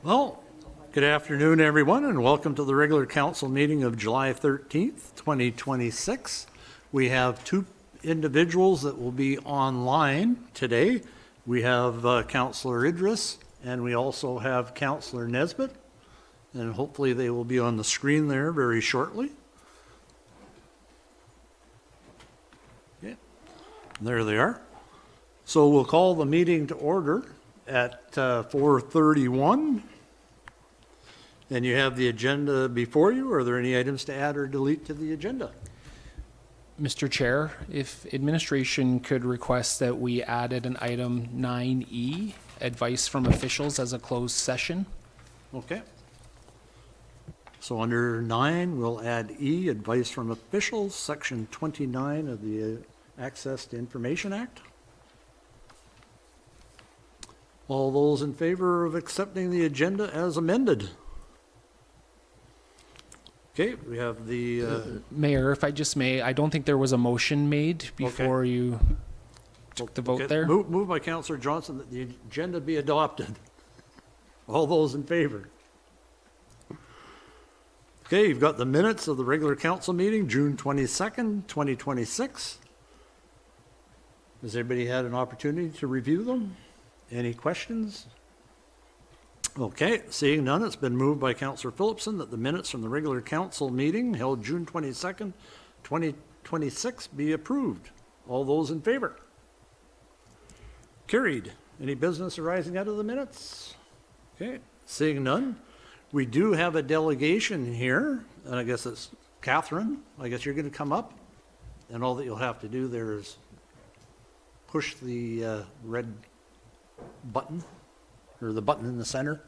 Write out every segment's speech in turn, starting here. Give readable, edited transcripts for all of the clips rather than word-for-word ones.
Well, good afternoon, everyone, and welcome to the regular council meeting of July 13th, 2026. We have two individuals that will be online today. We have Councillor Idris, and we also have Councillor Nesbitt, and hopefully they will be on the screen there very shortly. Okay, there they are. So we'll call the meeting to order at 4:31. And you have the agenda before you. Are there any items to add or delete to the agenda? Mr. Chair, if administration could request that we added an item 9E, advice from officials as a closed session. Okay. So under 9, we'll add E, advice from officials, section 29 of the Access to Information Act. All those in favor of accepting the agenda as amended? Okay, we have the... Mayor, if I just may, I don't think there was a motion made before you took the vote there. Move by Councillor Johnson that the agenda be adopted. All those in favor? Okay, you've got the minutes of the regular council meeting, June 22nd, 2026. Has everybody had an opportunity to review them? Any questions? Okay, seeing none, it's been moved by Councillor Phillipson that the minutes from the regular council meeting held June 22nd, 2026 be approved. All those in favor? Carried. Any business arising out of the minutes? Okay, seeing none. We do have a delegation here, and I guess it's Catherine. I guess you're going to come up, and all that you'll have to do there is push the red button, or the button in the center.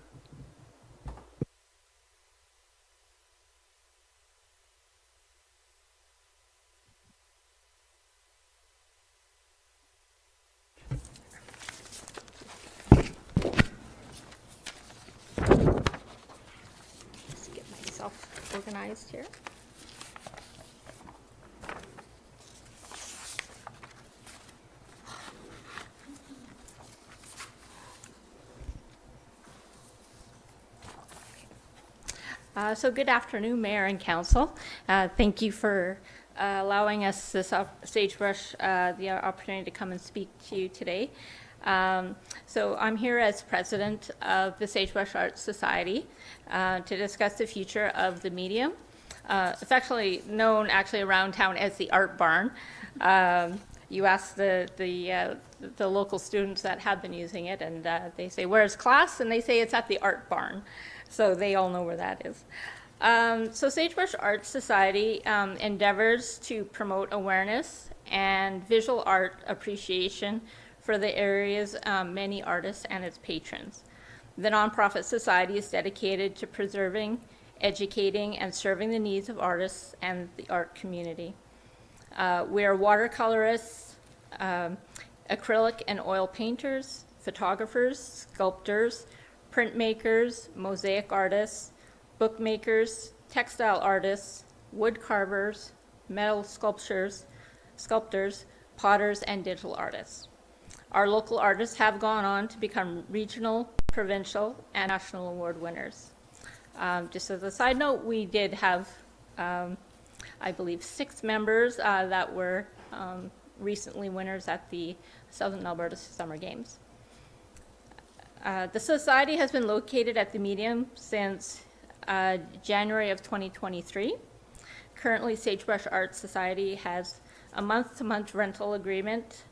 Just get myself organized here. So good afternoon, Mayor and Council. Thank you for allowing us this Sagebrush the opportunity to come and speak to you today. So I'm here as president of the Sagebrush Arts Society to discuss the future of the medium. It's actually known around town as the Art Barn. You ask the local students that have been using it, and they say, "Where's class?" And they say it's at the Art Barn. So they all know where that is. So Sagebrush Arts Society endeavors to promote awareness and visual art appreciation for the area's many artists and its patrons. The nonprofit society is dedicated to preserving, educating, and serving the needs of artists and the art community. We are watercolorists, acrylic and oil painters, photographers, sculptors, printmakers, mosaic artists, bookmakers, textile artists, wood carvers, metal sculptors, potters, and digital artists. Our local artists have gone on to become regional, provincial, and national award winners. Just as a side note, we did have, I believe, 6 members that were recently winners at the Southern Alberta Summer Games. The Society has been located at the Medium since January of 2023. Currently, Sagebrush Arts Society has a month-to-month rental agreement.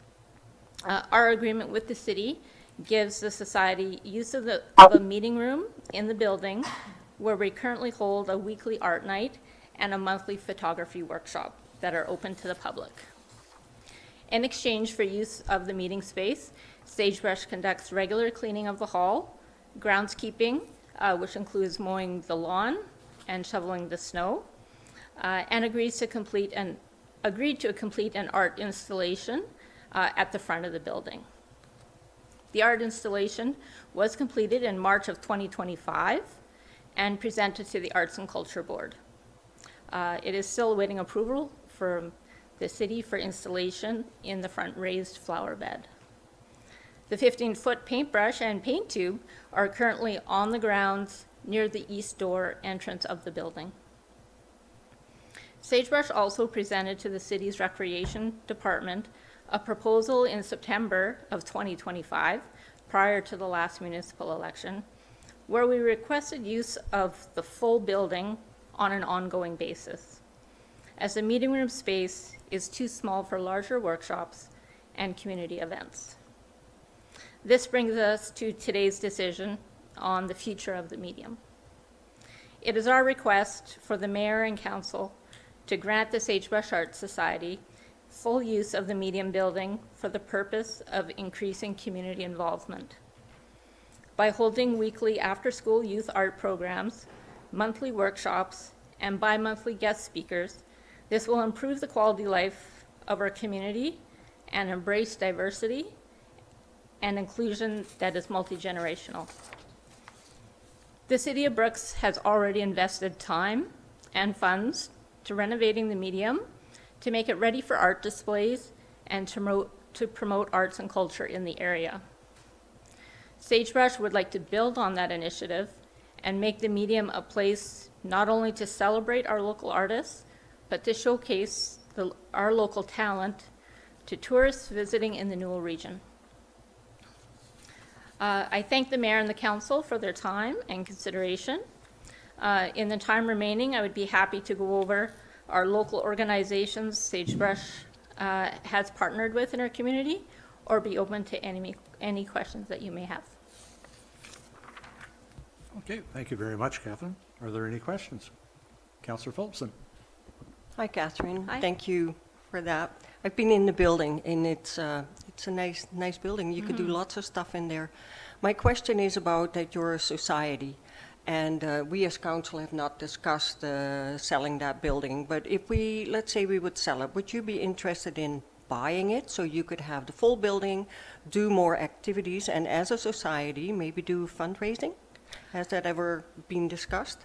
Our agreement with the city gives the Society use of a meeting room in the building where we currently hold a weekly art night and a monthly photography workshop that are open to the public. In exchange for use of the meeting space, Sagebrush conducts regular cleaning of the hall, groundskeeping, which includes mowing the lawn and shoveling the snow, and agreed to complete an art installation at the front of the building. The art installation was completed in March of 2025 and presented to the Arts and Culture Board. It is still awaiting approval from the city for installation in the front raised flower bed. The 15-foot paintbrush and paint tube are currently on the grounds near the east door entrance of the building. Sagebrush also presented to the city's Recreation Department a proposal in September of 2025, prior to the last municipal election, where we requested use of the full building on an ongoing basis, as the meeting room space is too small for larger workshops and community events. This brings us to today's decision on the future of the medium. It is our request for the mayor and council to grant the Sagebrush Arts Society full use of the medium building for the purpose of increasing community involvement. By holding weekly after-school youth art programs, monthly workshops, and bi-monthly guest speakers, this will improve the quality of life of our community and embrace diversity and inclusion that is multi-generational. The City of Brooks has already invested time and funds to renovating the medium, to make it ready for art displays, and to promote arts and culture in the area. Sagebrush would like to build on that initiative and make the medium a place not only to celebrate our local artists, but to showcase our local talent to tourists visiting in the Newell region. I thank the mayor and the council for their time and consideration. In the time remaining, I would be happy to go over our local organizations Sagebrush has partnered with in our community, or be open to any questions that you may have. Okay, thank you very much, Catherine. Are there any questions? Councillor Phillipson. Hi, Catherine. Hi. Thank you for that. I've been in the building, and it's a nice building. You could do lots of stuff in there. My question is about that you're a society, and we as council have not discussed selling that building. But if let's say we would sell it, would you be interested in buying it so you could have the full building, do more activities, and as a society maybe do fundraising? Has that ever been discussed?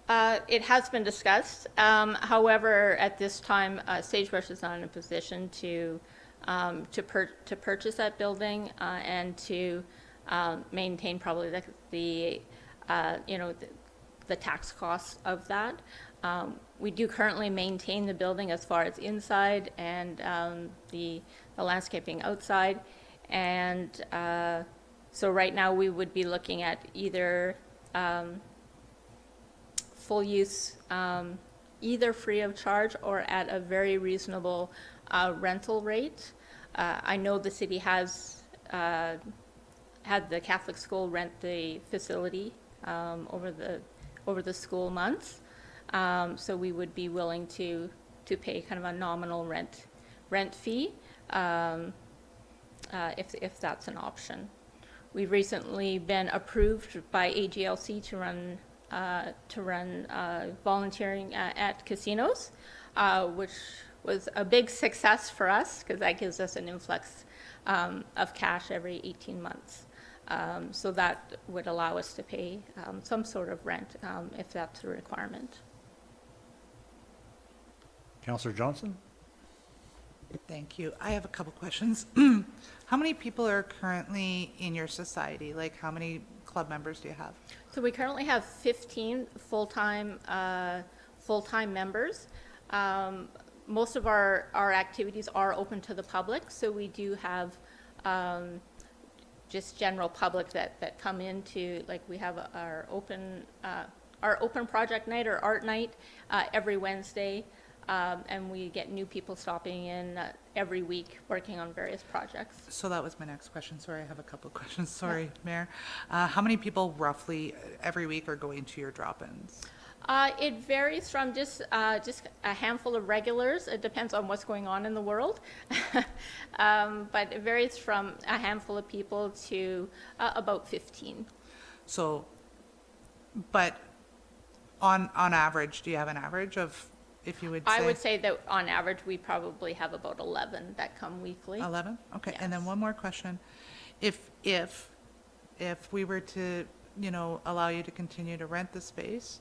It has been discussed. However, at this time, Sagebrush is not in a position to purchase that building and to maintain probably the tax costs of that. We do currently maintain the building as far as inside and the landscaping outside, and so right now we would be looking at either full use, either free of charge or at a very reasonable rental rate. I know the city has had the Catholic school rent the facility over the school months, so we would be willing to pay kind of a nominal rent fee if that's an option. We've recently been approved by AGLC to run volunteering at casinos, which was a big success for us because that gives us an influx of cash every 18 months. So that would allow us to pay some sort of rent if that's a requirement. Councillor Johnson. Thank you. I have a couple questions. How many people are currently in your society? Like, how many club members do you have? So we currently have 15 full-time members. Most of our activities are open to the public, so we do have just general public that come into, like we have our open project night or art night every Wednesday. And we get new people stopping in every week working on various projects. So that was my next question. Sorry, I have a couple of questions. Sorry, Mayor. How many people roughly every week are going to your drop-ins? It varies from just a handful of regulars. It depends on what's going on in the world. But it varies from a handful of people to about 15. So, but on average, do you have an average of, if you would say? I would say that on average, we probably have about 11 that come weekly. 11? Okay, and then Yes. one more question. If we were to, allow you to continue to rent the space,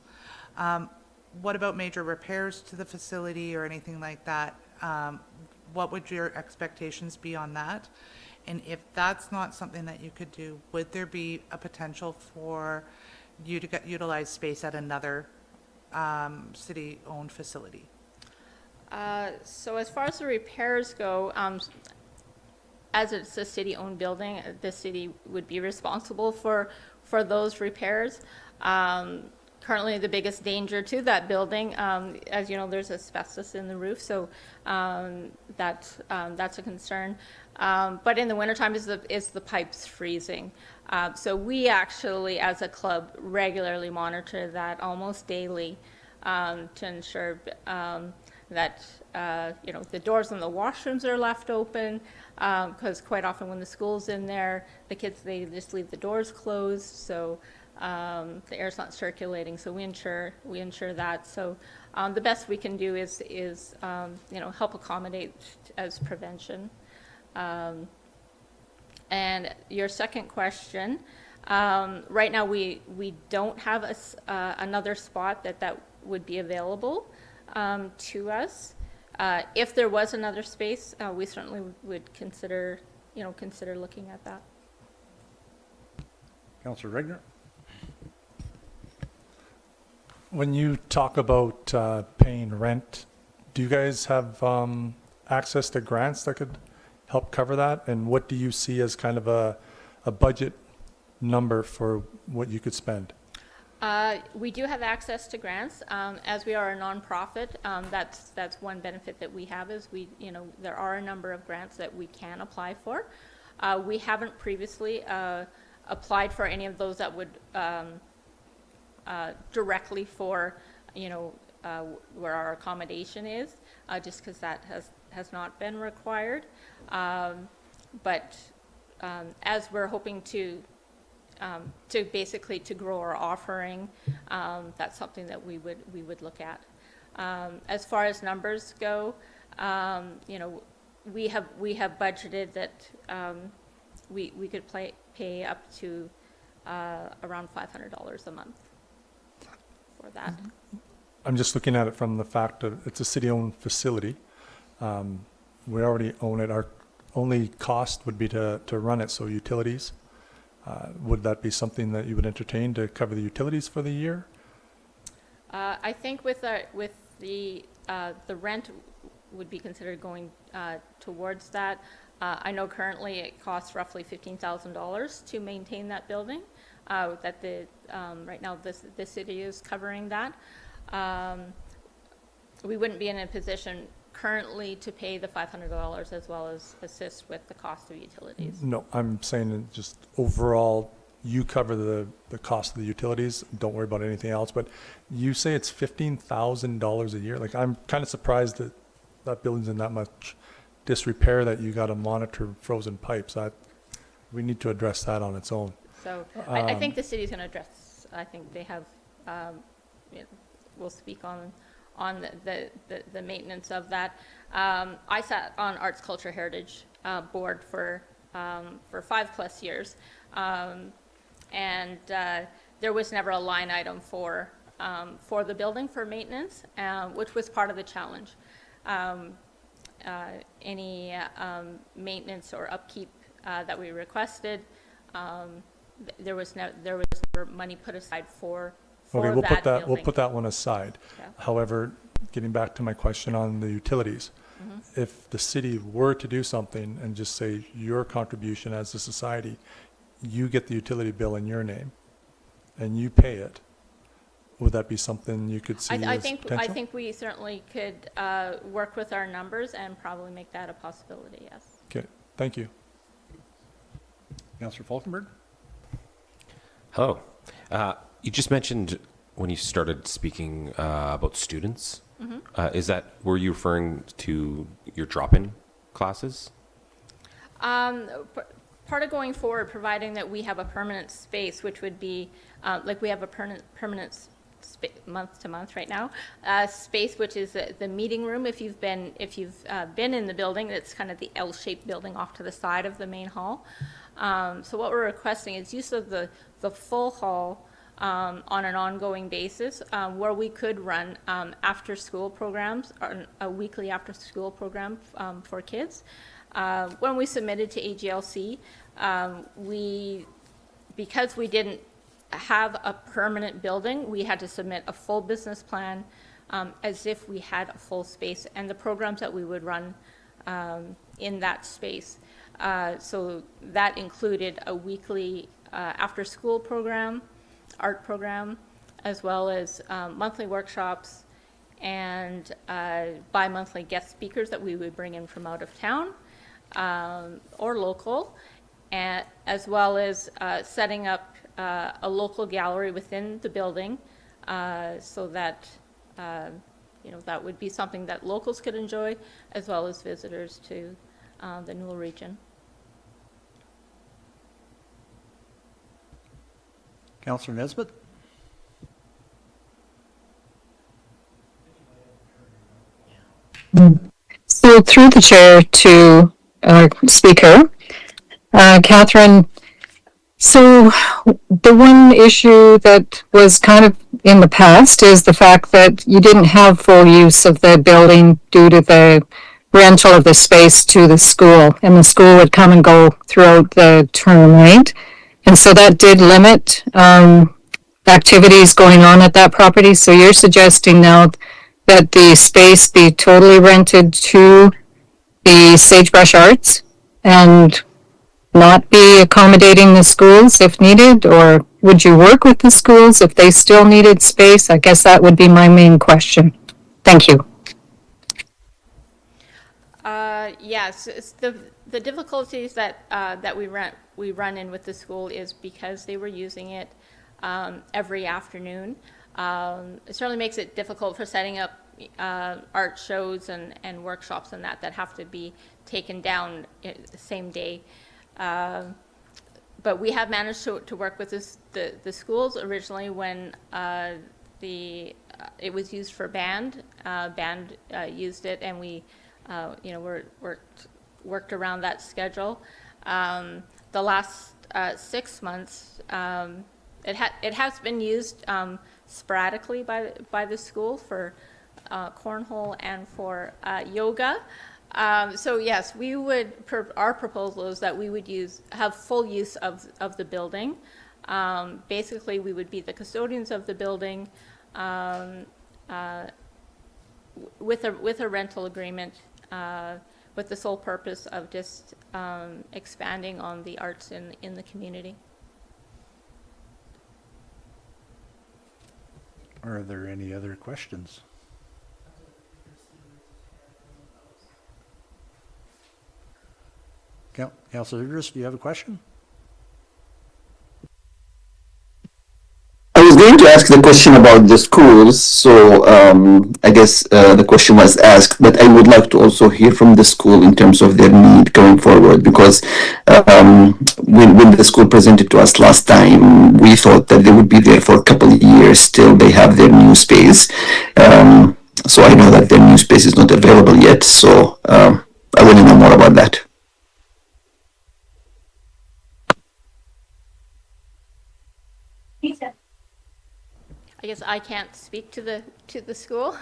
what about major repairs to the facility or anything like that? What would your expectations be on that? And if that's not something that you could do, would there be a potential for you to utilize space at another city-owned facility? So as far as the repairs go, as it's a city-owned building, the city would be responsible for those repairs. Currently, the biggest danger to that building, as you know, there's asbestos in the roof, so that's a concern. But in the wintertime, is the pipes freezing? So we actually, as a club, regularly monitor that almost daily to ensure that the doors in the washrooms are left open, because quite often when the school's in there, the kids, they just leave the doors closed, so the air's not circulating. So we ensure that. So the best we can do is help accommodate as prevention. And your second question, right now we don't have another spot that would be available to us. If there was another space, we certainly would consider looking at that. Councillor Regner? When you talk about paying rent, do you guys have access to grants that could help cover that? And what do you see as kind of a budget number for what you could spend? We do have access to grants. As we are a nonprofit, that's one benefit that we have is there are a number of grants that we can apply for. We haven't previously applied for any of those that would directly for where our accommodation is, just because that has not been required. But as we're hoping to basically to grow our offering, that's something that we would look at. As far as numbers go, we have budgeted that we could pay up to around $500 a month for that. I'm just looking at it from the fact that it's a city-owned facility. We already own it. Our only cost would be to run it, so utilities. Would that be something that you would entertain to cover the utilities for the year? I think with the rent would be considered going towards that. I know currently it costs roughly $15,000 to maintain that building. That right now the city is covering that. We wouldn't be in a position currently to pay the $500 as well as assist with the cost of utilities. No, I'm saying that just overall, you cover the cost of the utilities. Don't worry about anything else. But you say it's $15,000 a year. Like, I'm kind of surprised that that building's in that much disrepair that you got to monitor frozen pipes. We need to address that on its own. So I think the city's going to address. I think they have. We'll speak on the maintenance of that. I sat on Arts, Culture, Heritage board for 5+ years, and there was never a line item for the building for maintenance, which was part of the challenge. Any maintenance or upkeep that we requested, there was never money put aside for Okay, that building. we'll put that one aside. Yeah. However, getting back to my question on the utilities, if the city were to do something and just say your contribution as a society, you get the utility bill in your name and you pay it, would that be something you could see I as think potential? we certainly could work with our numbers and probably make that a possibility, yes. Okay, thank you. Councillor Falkenberg? Hello. You just mentioned when you started speaking about students. Were you referring to your drop-in classes? Part of going forward, providing that we have a permanent space, which would be, like we have a permanent month to month right now, space, which is the meeting room. If you've been in the building, it's kind of the L-shaped building off to the side of the main hall. So what we're requesting is use of the full hall on an ongoing basis, where we could run after-school programs, or a weekly after-school program for kids. When we submitted to AGLC, because we didn't have a permanent building, we had to submit a full business plan as if we had a full space and the programs that we would run in that space. So that included a weekly after-school program, art program, as well as monthly workshops and bi-monthly guest speakers that we would bring in from out of town or local, and as well as setting up a local gallery within the building so that that would be something that locals could enjoy as well as visitors to the Newell region. Councillor Nesbitt? So through the chair to our speaker, Catherine, so the one issue that was kind of in the past is the fact that you didn't have full use of the building due to the rental of the space to the school, and the school would come and go throughout the term, right? And so that did limit activities going on at that property. So you're suggesting now that the space be totally rented to the Sagebrush Arts and not be accommodating the schools if needed? Or would you work with the schools if they still needed space? I guess that would be my main question. Thank you. Yes, it's the difficulties that we run in with the school is because they were using it every afternoon. It certainly makes it difficult for setting up art shows and workshops and that have to be taken down the same day. But we have managed to work with the schools originally when it was used for band. Band used it, and we worked around that schedule. The last 6 months, it has been used sporadically by the school for cornhole and for yoga. So yes, we would. Our proposal is that we would have full use of the building. Basically, we would be the custodians of the building with a rental agreement, with the sole purpose of just expanding on the arts in the community. Are there any other questions? Councillor Idris, do you have a question? I was going to ask the question about the schools, so I guess the question was asked, but I would like to also hear from the school in terms of their need going forward, because when the school presented to us last time, we thought that they would be there for a couple of years till they have their new space. So I know that their new space is not available yet, so I want to know more about that. I guess I can't speak to the school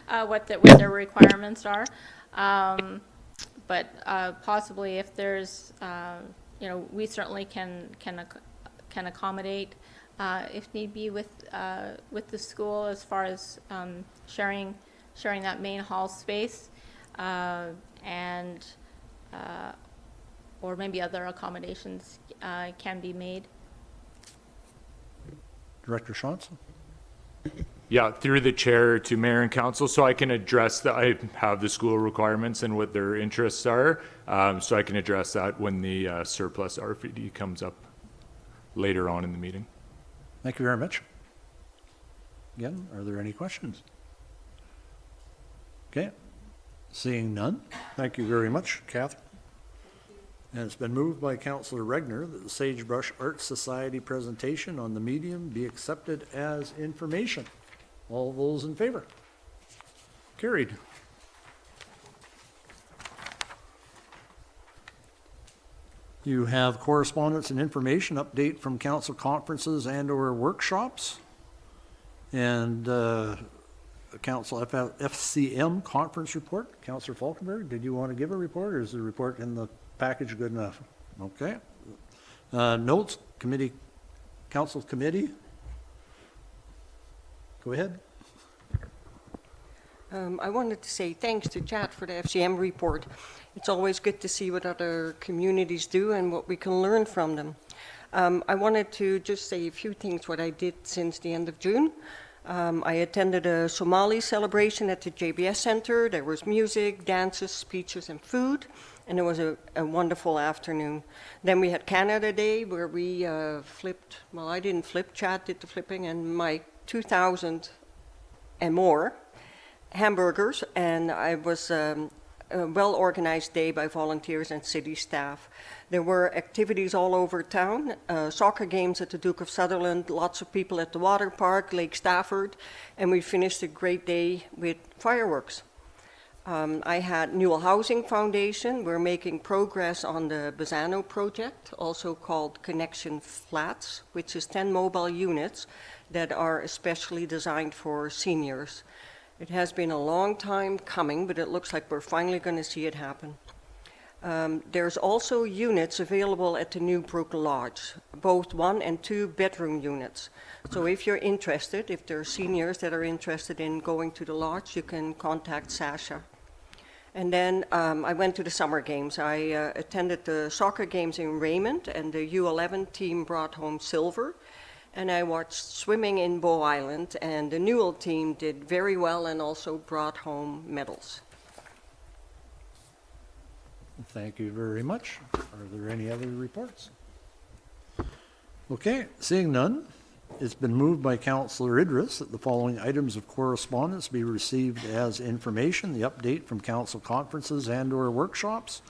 what their requirements are, but possibly if there's we certainly can accommodate if need be with the school as far as sharing that main hall space and or maybe other accommodations can be made. Director Shanson? Yeah, through the chair to mayor and council, so I can address I have the school requirements and what their interests are, so I can address that when the surplus RFD comes up later on in the meeting. Thank you very much. Again, are there any questions? Okay, seeing none, thank you very much, Catherine. And it's been moved by Councillor Regner that the Sagebrush Arts Society presentation on the medium be accepted as information. All those in favor? Carried. You have correspondence and information update from council conferences and/or workshops. And Council FCM conference report. Councillor Falkenberg, did you want to give a report, or is the report in the package good enough? Okay. Notes, committee, council committee. Go ahead. I wanted to say thanks to Chad for the FCM report. It's always good to see what other communities do and what we can learn from them. I wanted to just say a few things what I did since the end of June. I attended a Somali celebration at the JBS Center. There was music, dances, speeches, and food, and it was a wonderful afternoon. Then we had Canada Day, where we flipped, well, I didn't flip, Chad did the flipping, and my 2,000 and more hamburgers, and I was a well-organized day by volunteers and city staff. There were activities all over town, soccer games at the Duke of Sutherland, lots of people at the water park, Lake Stafford, and we finished a great day with fireworks. I had Newell Housing Foundation. We're making progress on the Bazzano project, also called Connection Flats, which is 10 mobile units that are especially designed for seniors. It has been a long time coming, but it looks like we're finally going to see it happen. There's also units available at the Newbrook Lodge, both 1 and 2 bedroom units. So if you're interested, if there are seniors that are interested in going to the lodge, you can contact Sasha. And then I went to the summer games. I attended the soccer games in Raymond, and the U11 team brought home silver. And I watched swimming in Bow Island, and the Newell team did very well and also brought home medals. Thank you very much. Are there any other reports? Okay, seeing none, it's been moved by Councillor Idris that the following items of correspondence be received as information: the update from council conferences and/or workshops,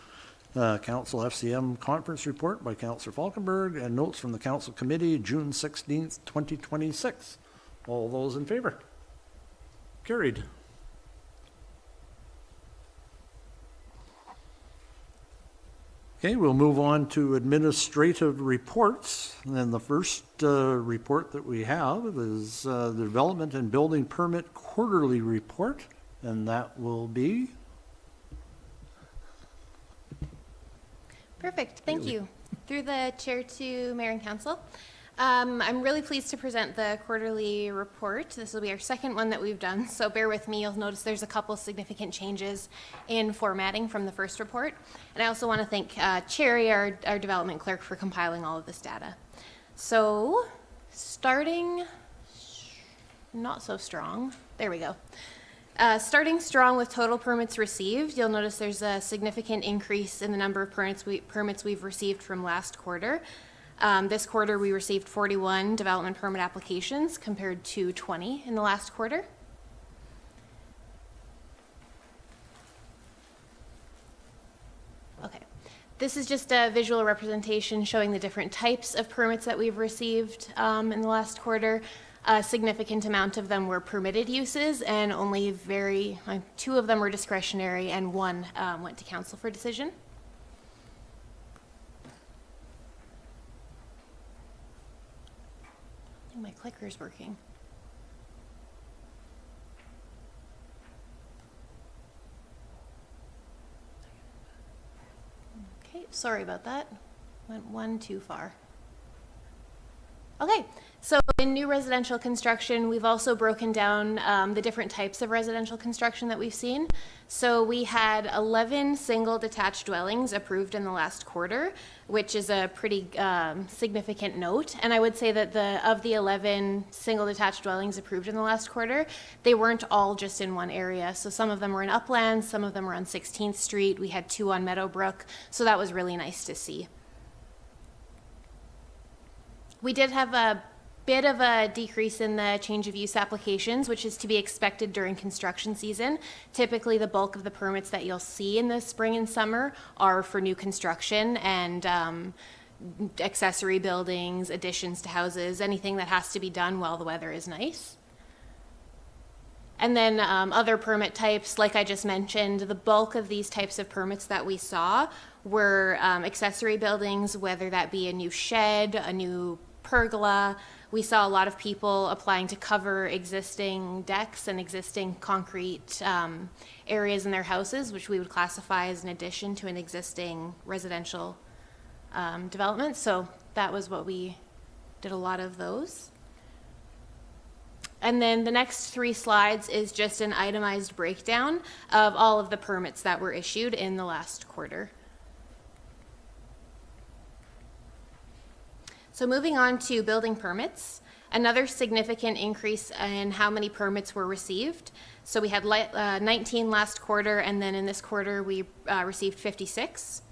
Council FCM conference report by Councillor Falkenberg, and notes from the council committee, June 16th, 2026. All those in favor? Carried. Okay, we'll move on to administrative reports. And the first report that we have is the Development and Building Permit Quarterly Report, and that will be... Perfect, thank you. Through the chair to mayor and council. I'm really pleased to present the quarterly report. This will be our second one that we've done, so bear with me. You'll notice there's a couple significant changes in formatting from the first report. And I also want to thank Cherry, our development clerk, for compiling all of this data. So, starting not so strong, there we go. Starting strong with total permits received, you'll notice there's a significant increase in the number of permits we've received from last quarter. This quarter we received 41 development permit applications compared to 20 in the last quarter. Okay, this is just a visual representation showing the different types of permits that we've received in the last quarter. A significant amount of them were permitted uses, and only 2 of them were discretionary, and 1 went to council for decision. I think my clicker's working. Okay, sorry about that. Went 1 too far. Okay, so in new residential construction, we've also broken down the different types of residential construction that we've seen. So we had 11 single detached dwellings approved in the last quarter, which is a pretty significant note. And I would say that of the 11 single detached dwellings approved in the last quarter, they weren't all just in one area. So some of them were in Uplands, some of them were on 16th Street. We had 2 on Meadowbrook, so that was really nice to see. We did have a bit of a decrease in the change of use applications, which is to be expected during construction season. Typically, the bulk of the permits that you'll see in the spring and summer are for new construction and accessory buildings, additions to houses, anything that has to be done while the weather is nice. And then other permit types, like I just mentioned, the bulk of these types of permits that we saw were accessory buildings, whether that be a new shed, a new pergola. we saw a lot of people applying to cover existing decks and existing concrete areas in their houses, which we would classify as an addition to an existing residential development. So that was what we did, a lot of those. And then the next 3 slides is just an itemized breakdown of all of the permits that were issued in the last quarter. So moving on to building permits, another significant increase in how many permits were received. So we had 19 last quarter, and then in this quarter we received 56.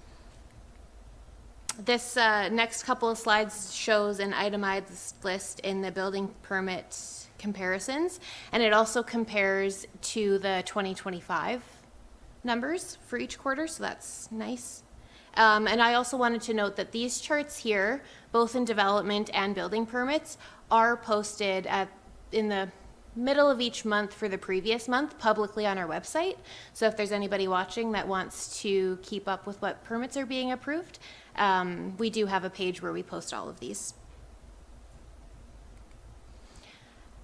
This next couple of slides shows an itemized list in the building permit comparisons, and it also compares to the 2025 numbers for each quarter, so that's nice. And I also wanted to note that these charts here, both in development and building permits, are posted in the middle of each month for the previous month publicly on our website. So if there's anybody watching that wants to keep up with what permits are being approved, we do have a page where we post all of these.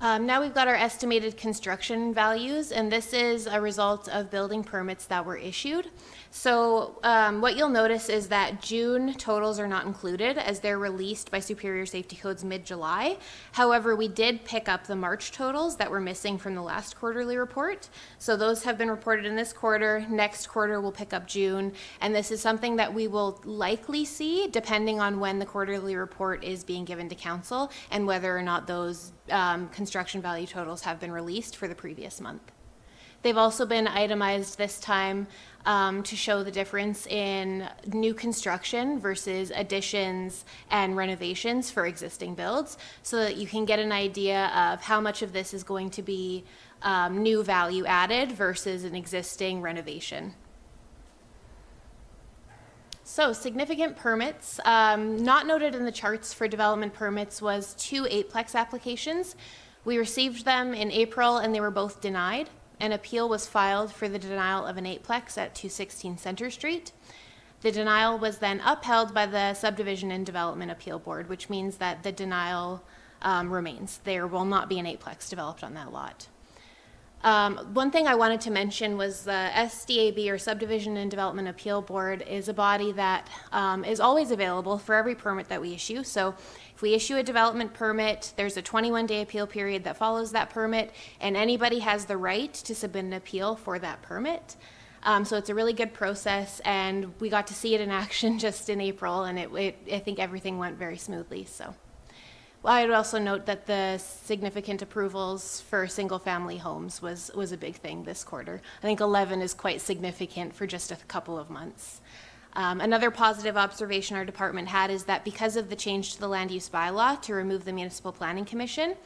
Now we've got our estimated construction values, and this is a result of building permits that were issued. So what you'll notice is that June totals are not included as they're released by Superior Safety Codes mid-July. However, we did pick up the March totals that were missing from the last quarterly report. So those have been reported in this quarter. Next quarter we'll pick up June, and this is something that we will likely see depending on when the quarterly report is being given to council and whether or not those construction value totals have been released for the previous month. They've also been itemized this time to show the difference in new construction versus additions and renovations for existing builds, so that you can get an idea of how much of this is going to be new value added versus an existing renovation. So significant permits, not noted in the charts for development permits, was 2 8-plex applications. We received them in April and they were both denied. An appeal was filed for the denial of an 8-plex at 216 Center Street. The denial was then upheld by the Subdivision and Development Appeal Board, which means that the denial remains. There will not be an 8-plex developed on that lot. One thing I wanted to mention was the SDAB, or Subdivision and Development Appeal Board, is a body that is always available for every permit that we issue. So if we issue a development permit, there's a 21-day appeal period that follows that permit, and anybody has the right to submit an appeal for that permit. So it's a really good process, and we got to see it in action just in April, and I think everything went very smoothly. So. Well, I would also note that the significant approvals for single-family homes was a big thing this quarter. I think 11 is quite significant for just a couple of months. Another positive observation our department had is that because of the change to the land use bylaw to remove the Municipal Planning Commission,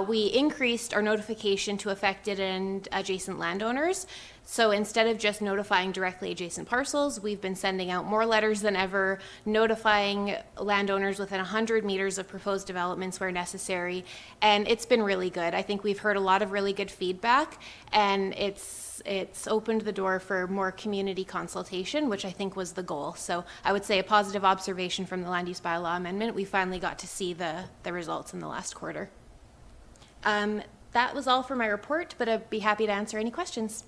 we increased our notification to affected and adjacent landowners. So instead of just notifying directly adjacent parcels, we've been sending out more letters than ever, notifying landowners within 100 meters of proposed developments where necessary, and it's been really good. I think we've heard a lot of really good feedback, and it's opened the door for more community consultation, which I think was the goal. So I would say a positive observation from the land use bylaw amendment. We finally got to see the results in the last quarter. That was all for my report, but I'd be happy to answer any questions.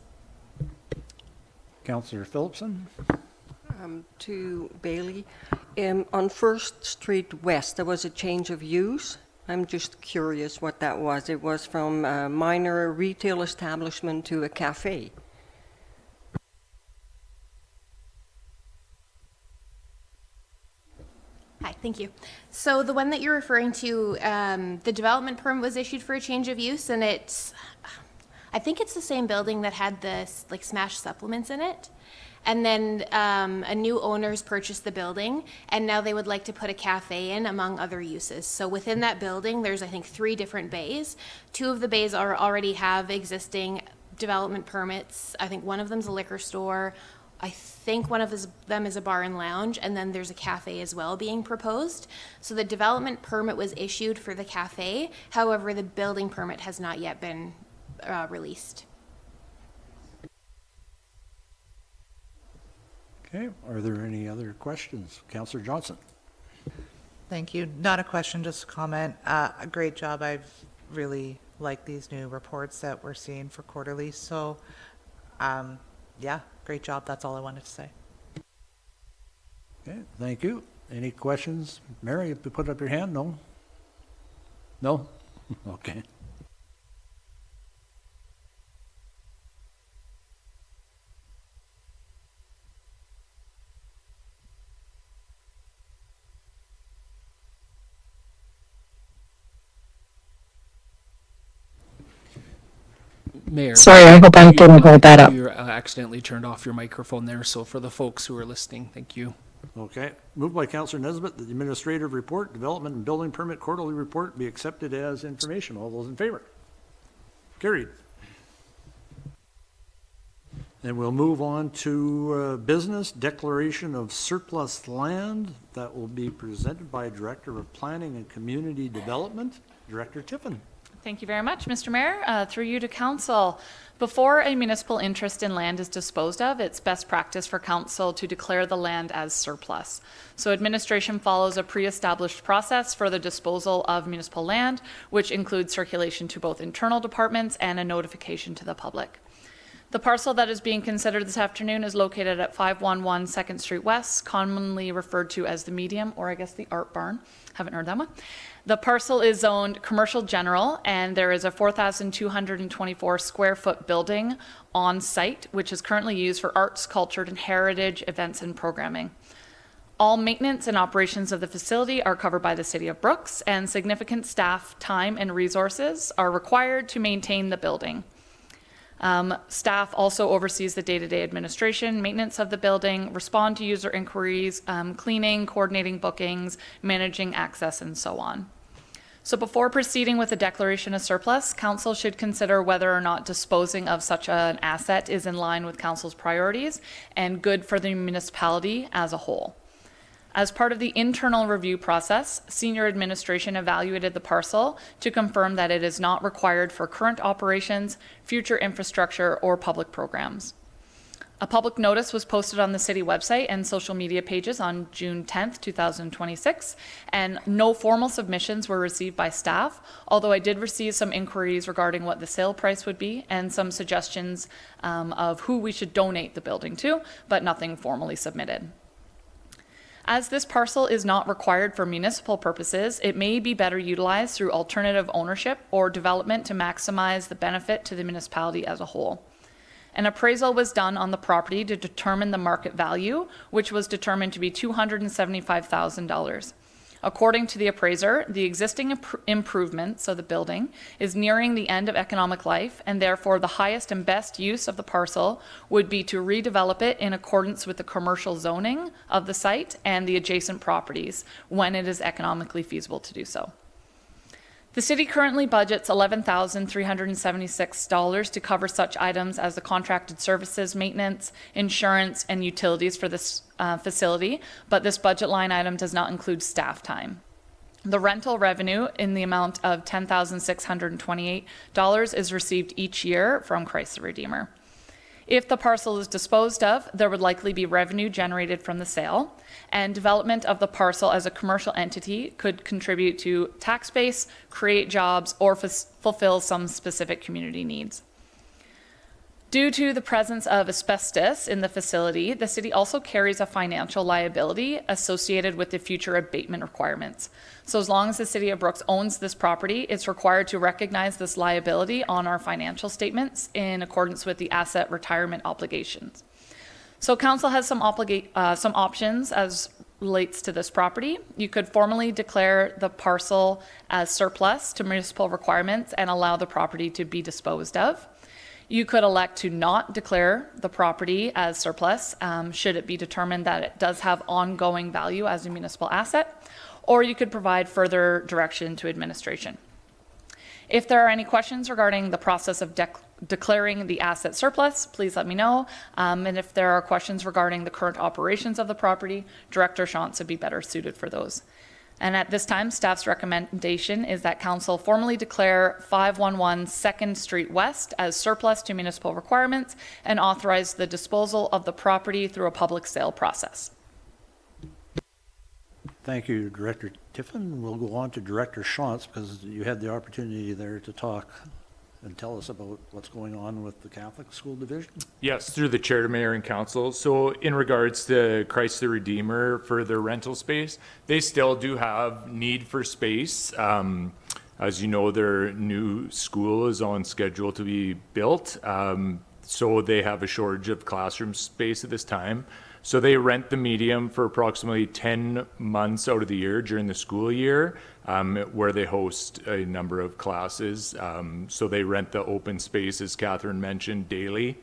Councillor Phillipson? To Bailey, on First Street West, there was a change of use. I'm just curious what that was. It was from a minor retail establishment to a cafe. Hi, thank you. So the one that you're referring to, the development permit was issued for a change of use, and I think it's the same building that had the Smash supplements in it. And then a new owners purchased the building, and now they would like to put a cafe in, among other uses. So within that building, there's, I think, 3 different bays. 2 of the bays already have existing development permits. I think one of them's a liquor store. I think one of them is a bar and lounge, and then there's a cafe as well being proposed. So the development permit was issued for the cafe. However, the building permit has not yet been released. Okay, are there any other questions? Councillor Johnson? Thank you. Not a question, just a comment. A great job. I've really liked these new reports that we're seeing for quarterly. So, yeah, great job. That's all I wanted to say. Okay, thank you. Any questions? Mary, you put up your hand? No? No? Okay. Mayor. Sorry, I hope I didn't hold that up. You accidentally turned off your microphone there, so for the folks who are listening, thank you. Okay. Moved by Councillor Nesbitt that the administrative report, development and building permit quarterly report be accepted as information. All those in favor? Carried. And we'll move on to business declaration of surplus land that will be presented by Director of Planning and Community Development, Director Tiffin. Thank you very much, Mr. Mayor. Through you to council. Before a municipal interest in land is disposed of, it's best practice for council to declare the land as surplus. So administration follows a pre-established process for the disposal of municipal land, which includes circulation to both internal departments and a notification to the public. The parcel that is being considered this afternoon is located at 511 2nd Street West, commonly referred to as the Medium, or I guess the Art Barn. Haven't heard that one. The parcel is zoned commercial general, and there is a 4,224 square foot building on site, which is currently used for arts, culture, and heritage events and programming. All maintenance and operations of the facility are covered by the City of Brooks, and significant staff time and resources are required to maintain the building. Staff also oversees the day-to-day administration, maintenance of the building, respond to user inquiries, cleaning, coordinating bookings, managing access, and so on. So before proceeding with the declaration of surplus, council should consider whether or not disposing of such an asset is in line with council's priorities and good for the municipality as a whole. As part of the internal review process, senior administration evaluated the parcel to confirm that it is not required for current operations, future infrastructure, or public programs. A public notice was posted on the city website and social media pages on June 10th, 2026, and no formal submissions were received by staff, although I did receive some inquiries regarding what the sale price would be and some suggestions of who we should donate the building to, but nothing formally submitted. As this parcel is not required for municipal purposes, it may be better utilized through alternative ownership or development to maximize the benefit to the municipality as a whole. An appraisal was done on the property to determine the market value, which was determined to be $275,000. According to the appraiser, the existing improvements of the building is nearing the end of economic life, and therefore the highest and best use of the parcel would be to redevelop it in accordance with the commercial zoning of the site and the adjacent properties when it is economically feasible to do so. The city currently budgets $11,376 to cover such items as the contracted services, maintenance, insurance, and utilities for this facility, but this budget line item does not include staff time. The rental revenue in the amount of $10,628 is received each year from Christ the Redeemer. If the parcel is disposed of, there would likely be revenue generated from the sale, and development of the parcel as a commercial entity could contribute to tax base, create jobs, or fulfill some specific community needs. Due to the presence of asbestos in the facility, the city also carries a financial liability associated with the future abatement requirements. So as long as the City of Brooks owns this property, it's required to recognize this liability on our financial statements in accordance with the asset retirement obligations. So council has some options as relates to this property. You could formally declare the parcel as surplus to municipal requirements and allow the property to be disposed of. You could elect to not declare the property as surplus, should it be determined that it does have ongoing value as a municipal asset, or you could provide further direction to administration. If there are any questions regarding the process of declaring the asset surplus, please let me know. And if there are questions regarding the current operations of the property, Director Shantz would be better suited for those. And at this time, staff's recommendation is that council formally declare 511 2nd Street West as surplus to municipal requirements and authorize the disposal of the property through a public sale process. Thank you, Director Tiffin. We'll go on to Director Shantz because you had the opportunity there to talk and tell us about what's going on with the Catholic School Division. Yes, through the chair to mayor and council. So in regards to Christ the Redeemer for their rental space, they still do have need for space. As you know, their new school is on schedule to be built. So they have a shortage of classroom space at this time. So they rent the medium for approximately 10 months out of the year during the school year, where they host a number of classes. So they rent the open space, as Catherine mentioned, daily.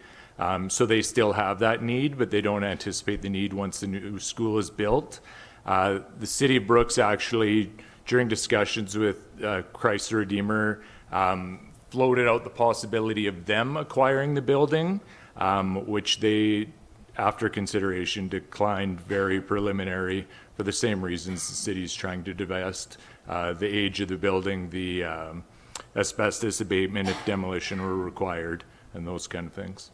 So they still have that need, but they don't anticipate the need once the new school is built. The city of Brooks actually, during discussions with Christ the Redeemer, floated out the possibility of them acquiring the building, which they, after consideration, declined very preliminary for the same reasons the city's trying to divest, the age of the building, the asbestos abatement if demolition were required, and those kind of things.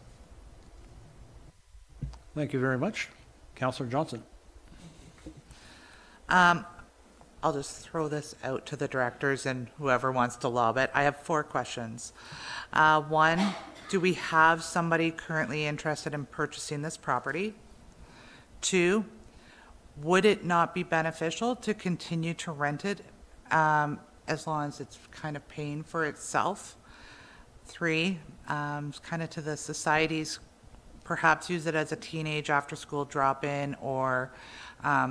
Thank you very much. Councillor Johnson. I'll just throw this out to the directors and whoever wants to lob it. I have 4 questions. One, do we have somebody currently interested in purchasing this property? 2, would it not be beneficial to continue to rent it as long as it's kind of paying for itself? 3, kind of to the societies, perhaps use it as a teenage after-school drop-in or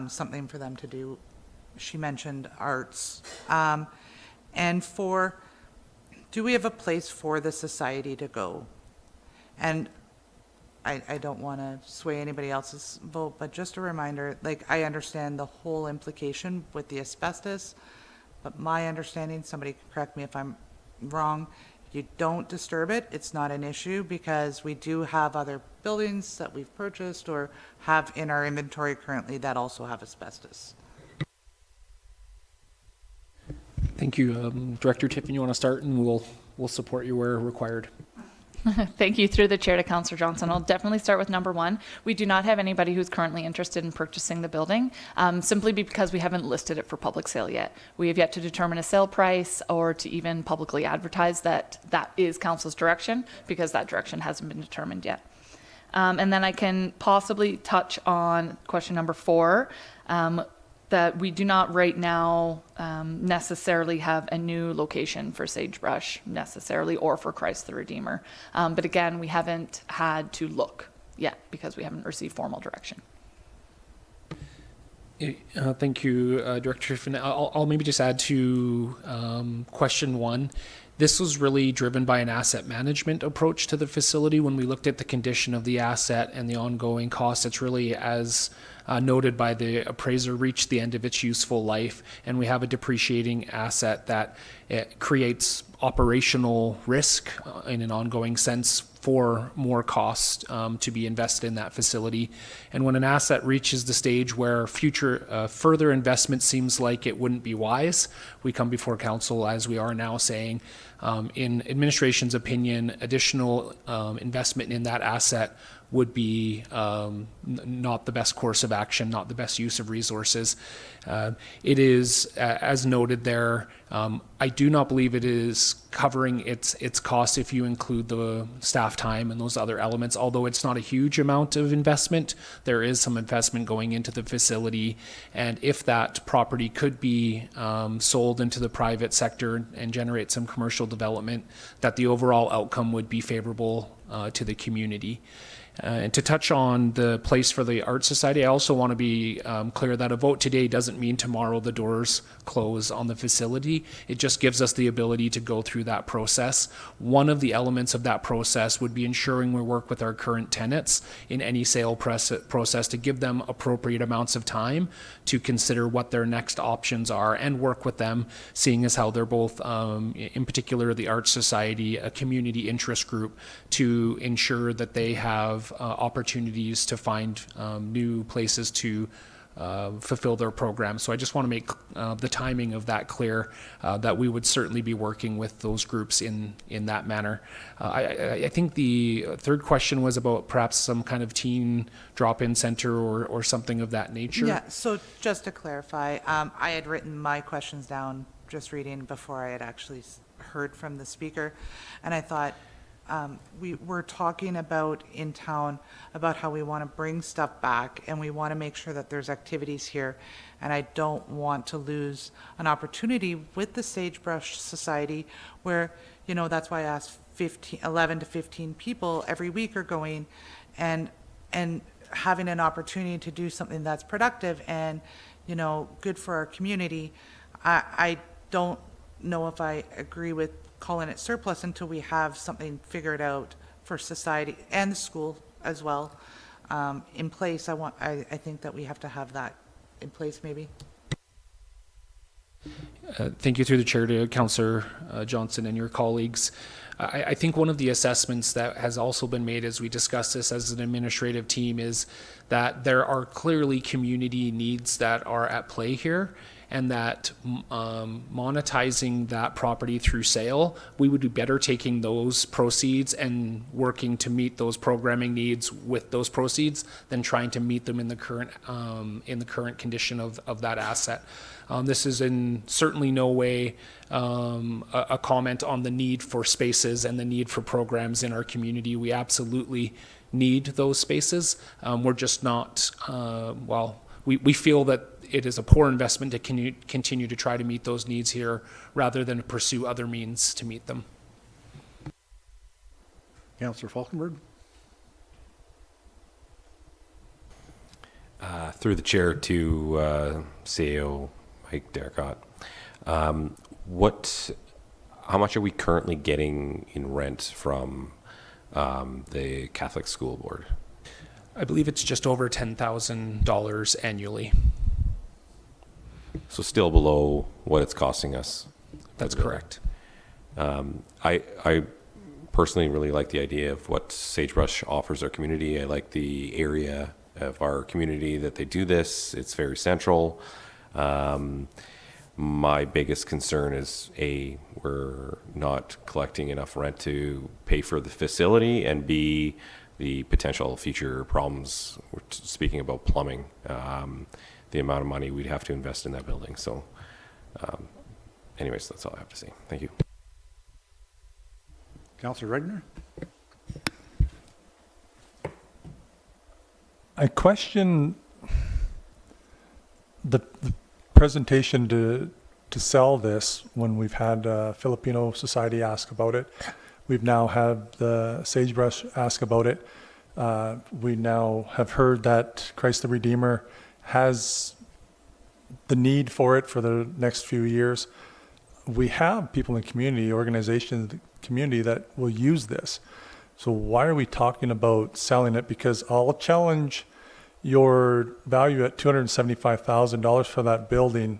something for them to do. She mentioned arts. And 4, do we have a place for the society to go? And I don't want to sway anybody else's vote, but just a reminder, like, I understand the whole implication with the asbestos, but my understanding, somebody can correct me if I'm wrong, if you don't disturb it, it's not an issue because we do have other buildings that we've purchased or have in our inventory currently that also have asbestos. Thank you. Director Tiffin, you want to start, and we'll support you where required. Thank you. Through the chair to Councillor Johnson. I'll definitely start with number 1. We do not have anybody who's currently interested in purchasing the building, simply because we haven't listed it for public sale yet. We have yet to determine a sale price or to even publicly advertise that that is council's direction, because that direction hasn't been determined yet. And then I can possibly touch on question number 4, that we do not right now necessarily have a new location for Sagebrush necessarily, or for Christ the Redeemer. But again, we haven't had to look yet because we haven't received formal direction. Thank you, Director Tiffin. I'll maybe just add to question 1. This was really driven by an asset management approach to the facility. When we looked at the condition of the asset and the ongoing costs, it's really, as noted by the appraiser, reached the end of its useful life, and we have a depreciating asset that it creates operational risk in an ongoing sense for more cost to be invested in that facility. And when an asset reaches the stage where future further investment seems like it wouldn't be wise, we come before council, as we are now, saying, in administration's opinion, additional investment in that asset would be not the best course of action, not the best use of resources. It is, as noted there, I do not believe it is covering its cost if you include the staff time and those other elements. Although it's not a huge amount of investment, there is some investment going into the facility. And if that property could be sold into the private sector and generate some commercial development, that the overall outcome would be favorable to the community. And to touch on the place for the Art Society, I also want to be clear that a vote today doesn't mean tomorrow the doors close on the facility. It just gives us the ability to go through that process. One of the elements of that process would be ensuring we work with our current tenants in any sale process to give them appropriate amounts of time to consider what their next options are and work with them, seeing as how they're both, in particular the Art Society, a community interest group, to ensure that they have opportunities to find new places to fulfill their program. So I just want to make the timing of that clear, that we would certainly be working with those groups in that manner. I think the third question was about perhaps some kind of teen drop-in center or something of that nature. Yeah, so just to clarify, I had written my questions down just reading before I had actually heard from the speaker, and I thought, we were talking about in town about how we want to bring stuff back and we want to make sure that there's activities here. And I don't want to lose an opportunity with the Sagebrush Society where, that's why I asked 11 to 15 people every week are going and having an opportunity to do something that's productive and, good for our community. I don't know if I agree with calling it surplus until we have something figured out for society and the school as well in place. I think that we have to have that in place maybe. Thank you through the chair to Councillor Johnson and your colleagues. I think one of the assessments that has also been made as we discuss this as an administrative team is that there are clearly community needs that are at play here, and that monetizing that property through sale, we would be better taking those proceeds and working to meet those programming needs with those proceeds than trying to meet them in the current condition of that asset. This is in certainly no way a comment on the need for spaces and the need for programs in our community. We absolutely need those spaces. We're just not, we feel that it is a poor investment to continue to try to meet those needs here rather than to pursue other means to meet them. Councillor Falkenberg? Through the chair to CAO Mike Dercott. How much are we currently getting in rent from the Catholic School Board? I believe it's just over $10,000 annually. So still below what it's costing us. That's correct. I personally really like the idea of what Sagebrush offers our community. I like the area of our community that they do this. It's very central. My biggest concern is A, we're not collecting enough rent to pay for the facility, and B, the potential future problems. We're speaking about plumbing, the amount of money we'd have to invest in that building. So anyways, that's all I have to say. Thank you. Councillor Regner? I question the presentation to sell this when we've had Filipino Society ask about it. We've now had the Sagebrush ask about it. We now have heard that Christ the Redeemer has the need for it for the next few years. We have people in the community, organizations in the community that will use this. So why are we talking about selling it? Because I'll challenge your value at $275,000 for that building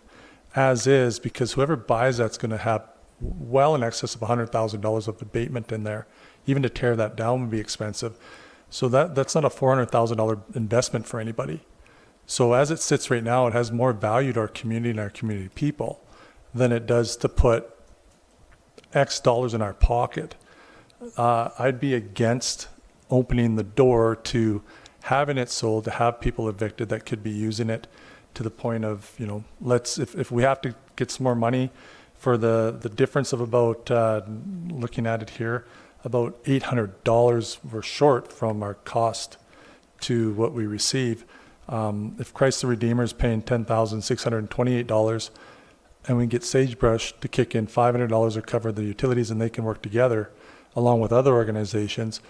as is, because whoever buys that's going to have well in excess of $100,000 of abatement in there. Even to tear that down would be expensive. So that's not a $400,000 investment for anybody. So as it sits right now, it has more value to our community and our community people than it does to put X dollars in our pocket. I'd be against opening the door to having it sold, to have people evicted that could be using it to the point of, if we have to get some more money for the difference of about, looking at it here, about $800 we're short from our cost to what we receive. If Christ the Redeemer is paying $10,628 and we get Sagebrush to kick in $500 or cover the utilities and they can work together along with other organizations,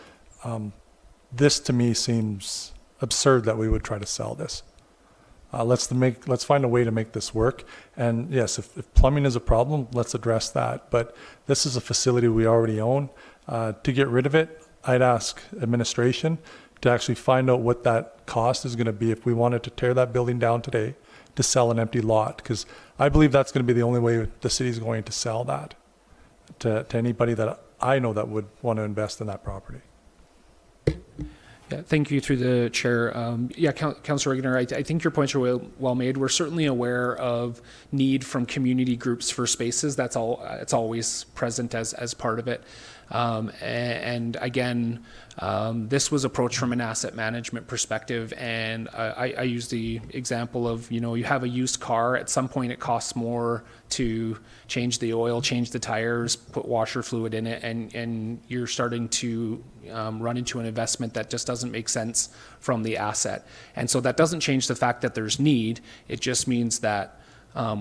this to me seems absurd that we would try to sell this. Let's find a way to make this work. And yes, if plumbing is a problem, let's address that. But this is a facility we already own. To get rid of it, I'd ask administration to actually find out what that cost is going to be if we wanted to tear that building down today to sell an empty lot. Because I believe that's going to be the only way the city is going to sell that to anybody that I know that would want to invest in that property. Yeah, thank you through the chair. Councillor Regner, I think your points are well made. We're certainly aware of need from community groups for spaces. That's all. It's always present as part of it. And again, this was approached from an asset management perspective, and I use the example of, you have a used car. At some point, it costs more to change the oil, change the tires, put washer fluid in it, and you're starting to run into an investment that just doesn't make sense from the asset. And so that doesn't change the fact that there's need. It just means that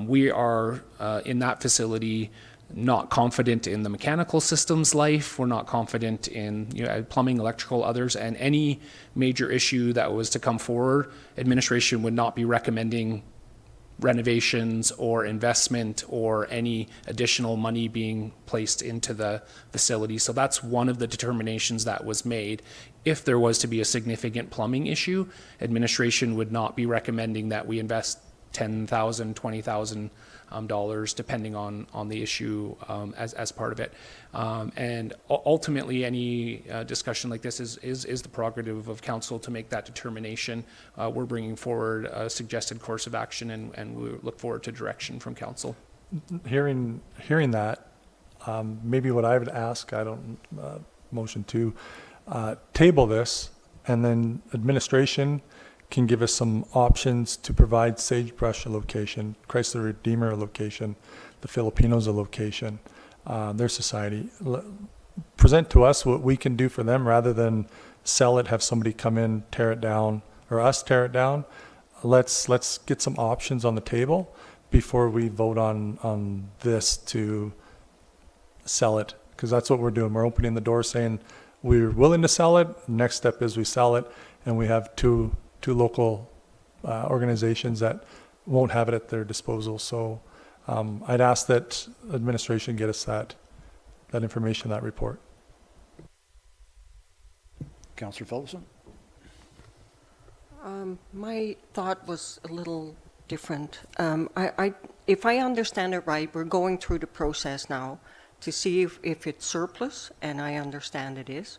we are in that facility not confident in the mechanical system's life. We're not confident in plumbing, electrical, others, and any major issue that was to come forward, administration would not be recommending renovations or investment or any additional money being placed into the facility. So that's one of the determinations that was made. If there was to be a significant plumbing issue, administration would not be recommending that we invest $10,000, $20,000 depending on the issue as part of it. And ultimately, any discussion like this is the prerogative of council to make that determination. We're bringing forward a suggested course of action, and we look forward to direction from council. Hearing that, maybe what I would ask, I don't motion to table this, and then administration can give us some options to provide Sagebrush a location, Chrysler Redeemer a location, the Filipinos a location, their society. Present to us what we can do for them rather than sell it, have somebody come in, tear it down, or us tear it down. Let's get some options on the table before we vote on this to sell it, because that's what we're doing. We're opening the door saying we're willing to sell it. Next step is we sell it, and we have two local organizations that won't have it at their disposal. So I'd ask that administration get us that information, that report. Councillor Phillipson? My thought was a little different. If I understand it right, we're going through the process now to see if it's surplus, and I understand it is.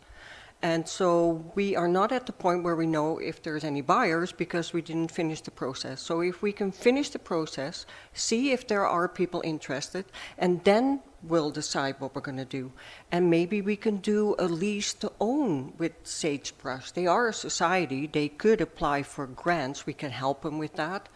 And so we are not at the point where we know if there's any buyers because we didn't finish the process. So if we can finish the process, see if there are people interested, and then we'll decide what we're going to do. And maybe we can do a lease to own with Sagebrush. They are a society. They could apply for grants. We can help them with that.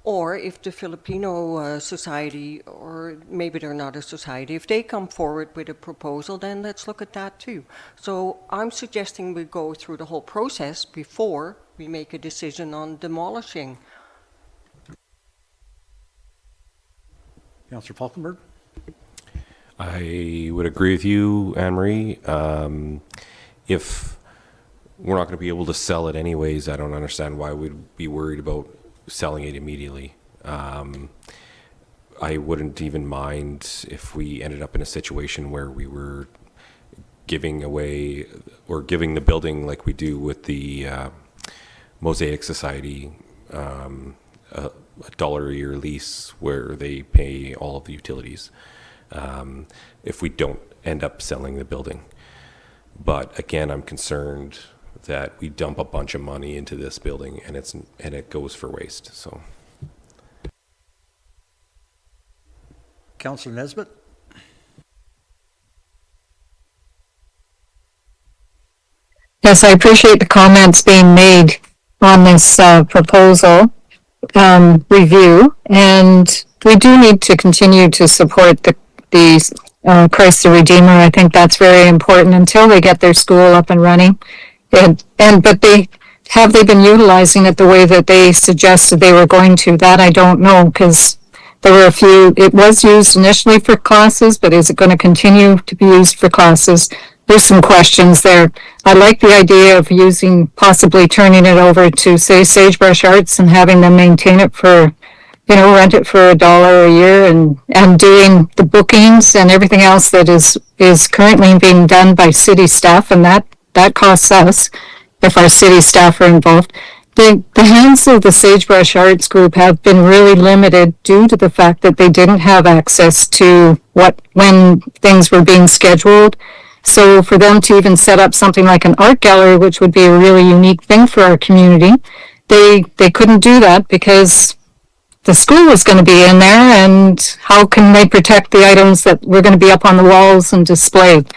Or if the Filipino society, or maybe they're not a society, if they come forward with a proposal, then let's look at that too. So I'm suggesting we go through the whole process before we make a decision on demolishing. Councillor Falkenberg? I would agree with you, Anne-Marie. If we're not going to be able to sell it anyways, I don't understand why we'd be worried about selling it immediately. I wouldn't even mind if we ended up in a situation where we were giving away or giving the building like we do with the Mosaic Society, a $1 a year lease where they pay all of the utilities, if we don't end up selling the building. But again, I'm concerned that we dump a bunch of money into this building and it goes for waste. So, Councillor Nesbitt? Yes, I appreciate the comments being made on this proposal review, and we do need to continue to support the Chrysler Redeemer. I think that's very important until they get their school up and running. But have they been utilizing it the way that they suggested they were going to? That I don't know, because there were a few. It was used initially for classes, but is it going to continue to be used for classes? There's some questions there. I like the idea of possibly turning it over to, say, Sagebrush Arts and having them maintain it for, rent it for $1 a year and doing the bookings and everything else that is currently being done by city staff, and that costs us if our city staff are involved. The hands of the Sagebrush Arts Group have been really limited due to the fact that they didn't have access to when things were being scheduled. So for them to even set up something like an art gallery, which would be a really unique thing for our community, they couldn't do that because the school was going to be in there, and how can they protect the items that were going to be up on the walls and displayed?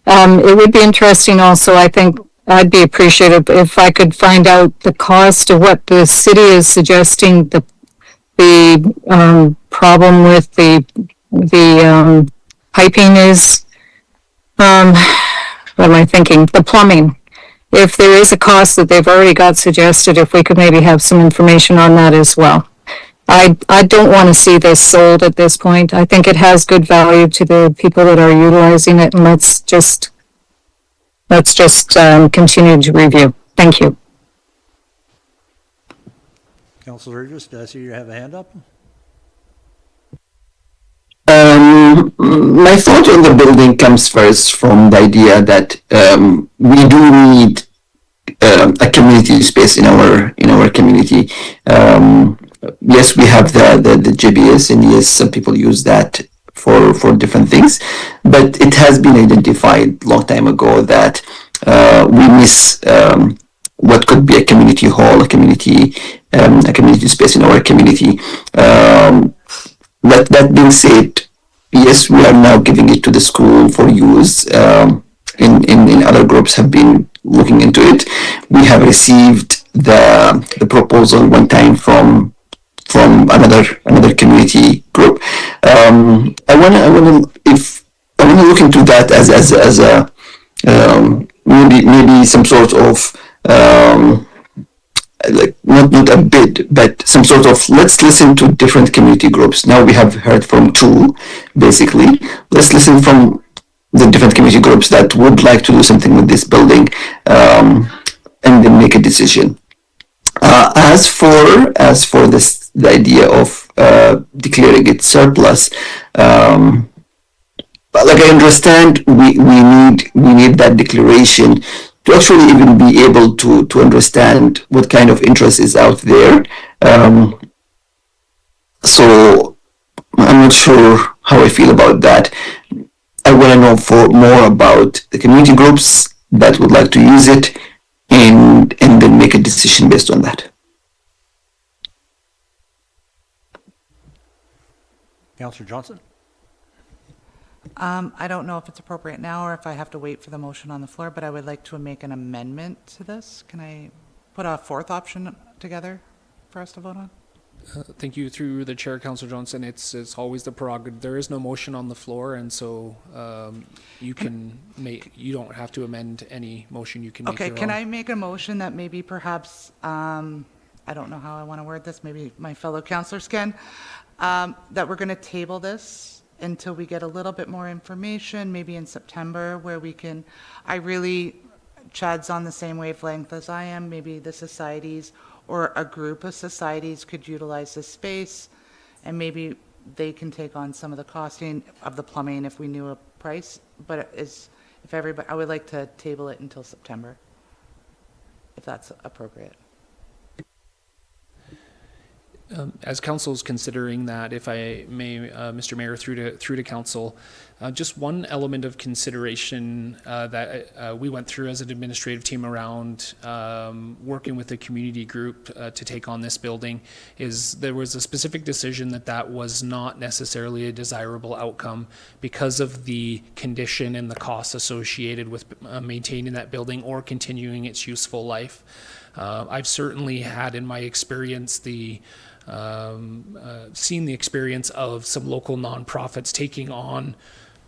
It would be interesting also, I think I'd be appreciative if I could find out the cost of what the city is suggesting the problem with the piping is. What am I thinking? The plumbing. If there is a cost that they've already got suggested, if we could maybe have some information on that as well. I don't want to see this sold at this point. I think it has good value to the people that are utilizing it, and let's just continue to review. Thank you. Councilor Regis, did I see you have a hand up? My thought on the building comes first from the idea that we do need a community space in our community. Yes, we have the JBS, and yes, some people use that for different things, but it has been identified long time ago that we miss what could be a community hall, a community space in our community. But that being said, yes, we are now giving it to the school for use. In other groups have been looking into it. We have received the proposal one time from another community group. I want to look into that as a maybe some sort of like not a bid, but some sort of, let's listen to different community groups. Now we have heard from two, basically. Let's listen from the different community groups that would like to do something with this building, and then make a decision. As for this, the idea of declaring it surplus, like I understand, we need that declaration to actually even be able to understand what kind of interest is out there. So I'm not sure how I feel about that. I want to know more about the community groups that would like to use it, and then make a decision based on that. Councilor Johnson? I don't know if it's appropriate now or if I have to wait for the motion on the floor, but I would like to make an amendment to this. Can I put a fourth option together for us to vote on? Thank you. Through the chair, Councilor Johnson, it's always the prerogative. There is no motion on the floor, and so you don't have to amend any motion. You can make Okay, your can own. I make a motion that maybe perhaps, I don't know how I want to word this, maybe my fellow councilors can, that we're going to table this until we get a little bit more information, maybe in September, where we can, Chad's on the same wavelength as I am, maybe the societies or a group of societies could utilize this space, and maybe they can take on some of the costing of the plumbing if we knew a price, but I would like to table it until September, if that's appropriate. As council is considering that, if I may, Mr. Mayor, through to council, just one element of consideration that we went through as an administrative team around working with the community group to take on this building is there was a specific decision that was not necessarily a desirable outcome because of the condition and the costs associated with maintaining that building or continuing its useful life. I've certainly had in my experience seen the experience of some local nonprofits taking on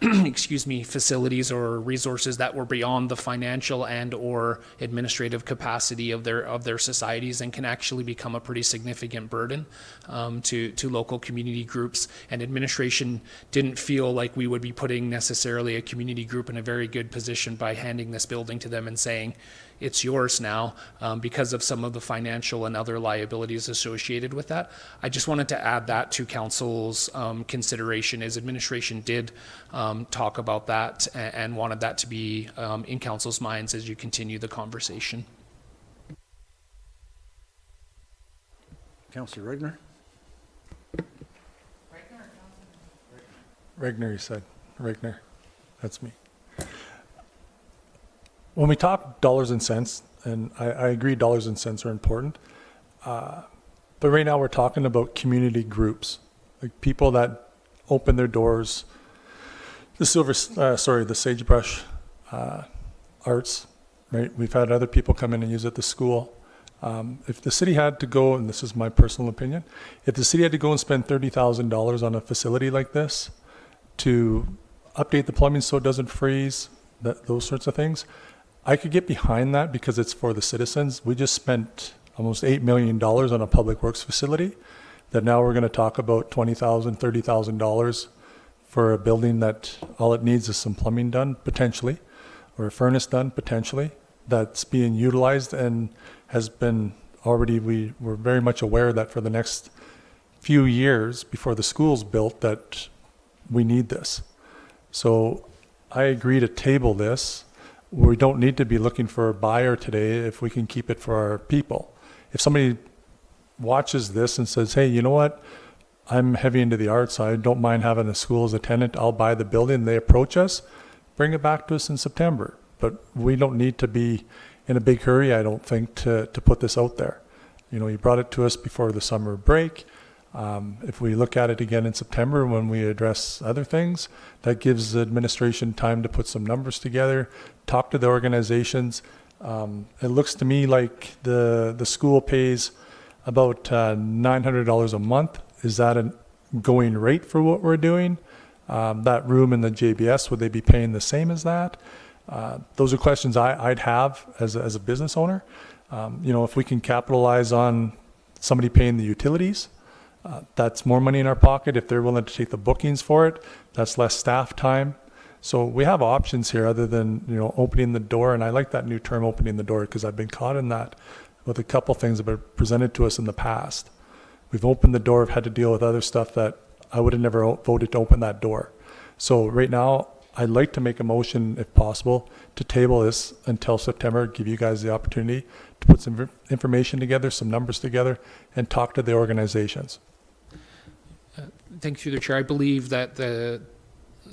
facilities or resources that were beyond the financial and or administrative capacity of their societies and can actually become a pretty significant burden to local community groups. And administration didn't feel like we would be putting necessarily a community group in a very good position by handing this building to them and saying, it's yours now, because of some of the financial and other liabilities associated with that. I just wanted to add that to council's consideration, as administration did talk about that and wanted that to be in council's minds as you continue the conversation. Councilor Regner? Regner, you said. Regner. That's me. when we talk dollars and cents, and I agree dollars and cents are important, but right now we're talking about community groups, like people that open their doors. The the Sagebrush Arts, right? We've had other people come in and use it at the school. If the city had to go, and this is my personal opinion, if the city had to go and spend $30,000 on a facility like this to update the plumbing so it doesn't freeze, those sorts of things, I could get behind that because it's for the citizens. We just spent almost $8 million on a public works facility that now we're going to talk about $20,000, $30,000 for a building that all it needs is some plumbing done, potentially, or a furnace done, potentially, that's being utilized and has been already, we're very much aware that for the next few years before the school's built that we need this. So I agree to table this. We don't need to be looking for a buyer today if we can keep it for our people. If somebody watches this and says, hey, you know what? I'm heavy into the arts. I don't mind having a school as a tenant. I'll buy the building. They approach us, bring it back to us in September. But we don't need to be in a big hurry, I don't think, to put this out there. You know, you brought it to us before the summer break. If we look at it again in September when we address other things, that gives the administration time to put some numbers together, talk to the organizations. It looks to me like the school pays about $900 a month. Is that a going rate for what we're doing? That room in the JBS, would they be paying the same as that? Those are questions I'd have as a business owner. You know, if we can capitalize on somebody paying the utilities, that's more money in our pocket. If they're willing to take the bookings for it, that's less staff time. So we have options here other than, you know, opening the door. And I like that new term, opening the door, because I've been caught in that with a couple things that have been presented to us in the past. We've opened the door, have had to deal with other stuff that I would have never voted to open that door. So right now, I'd like to make a motion, if possible, to table this until September, give you guys the opportunity to put some information together, some numbers together, and talk to the organizations. Thank you, through the chair. I believe that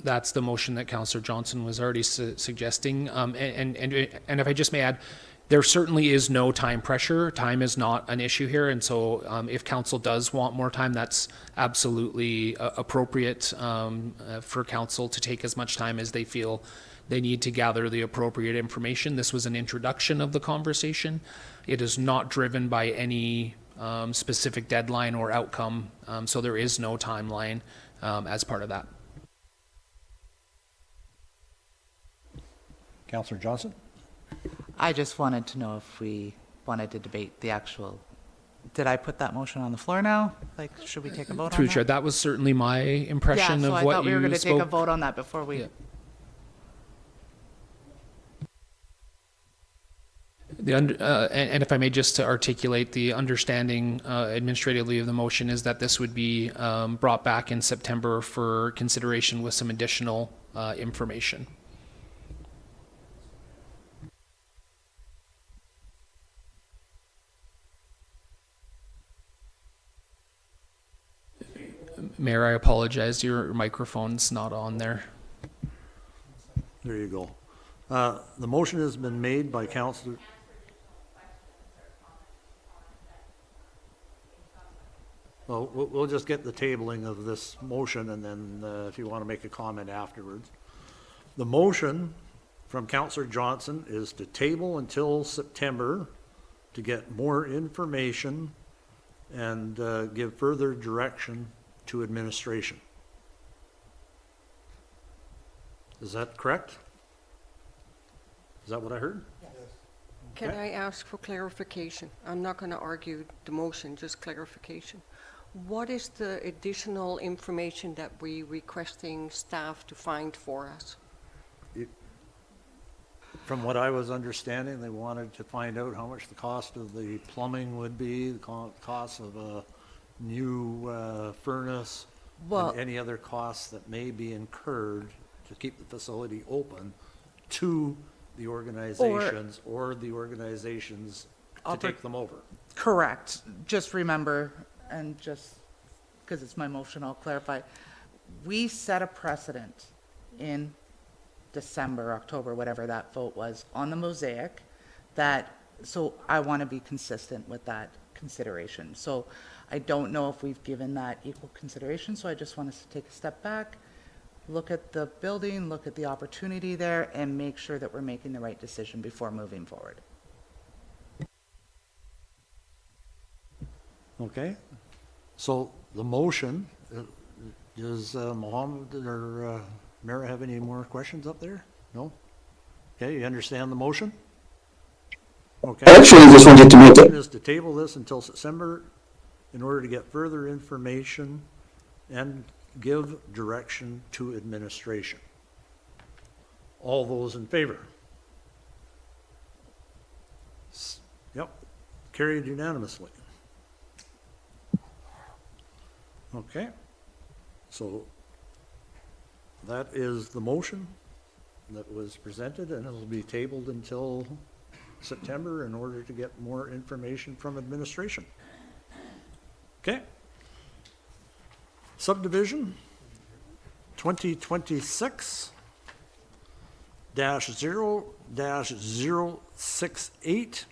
that's the motion that Councillor Johnson was already suggesting. And if I just may add, there certainly is no time pressure. Time is not an issue here. And so if council does want more time, that's absolutely appropriate for council to take as much time as they feel they need to gather the appropriate information. This was an introduction of the conversation. It is not driven by any specific deadline or outcome. So there is no timeline as part of that. Councillor Johnson? I just wanted to know if we wanted to debate the actual, did I put that motion on the floor now? Like, should we take a vote on Through the chair, that? that was certainly my impression Yeah, so of I what thought we were you going to take a spoke. vote on that before we. Yeah. And if I may just to articulate the understanding administratively of the motion is that this would be brought back in September for consideration with some additional information. Mayor, I apologize. Your microphone's not on there. There you go. The motion has been made by Councillor. Well, we'll just get the tabling of this motion, and then if you want to make a comment afterwards. The motion from Councillor Johnson is to table until September to get more information and give further direction to administration. Is that correct? Is that what I heard? Can Okay. I ask for clarification? I'm not going to argue the motion, just clarification. What is the additional information that we requesting staff to find for us? From what I was understanding, they wanted to find out how much the cost of the plumbing would be, the cost of a new furnace, Well- and any other costs that may be incurred to keep the facility open to the organizations or the organizations to take them over. Correct. Just remember, and just because it's my motion, I'll clarify. We set a precedent in December, October, whatever that vote was, on the mosaic, so I want to be consistent with that consideration. So I don't know if we've given that equal consideration, so I just want us to take a step back, look at the building, look at the opportunity there, and make sure that we're making the right decision before moving forward. Okay, so the motion, does Mohammed or Mara have any more questions up there? No? Okay, you understand the motion? Okay. Actually, I just wanted to note The that motion is to table this until September in order to get further information and give direction to administration. All those in favor? Yep, carried unanimously. Okay, so that is the motion that was presented, and it'll be tabled until September in order to get more information from administration. Okay. Subdivision 2026-0-068.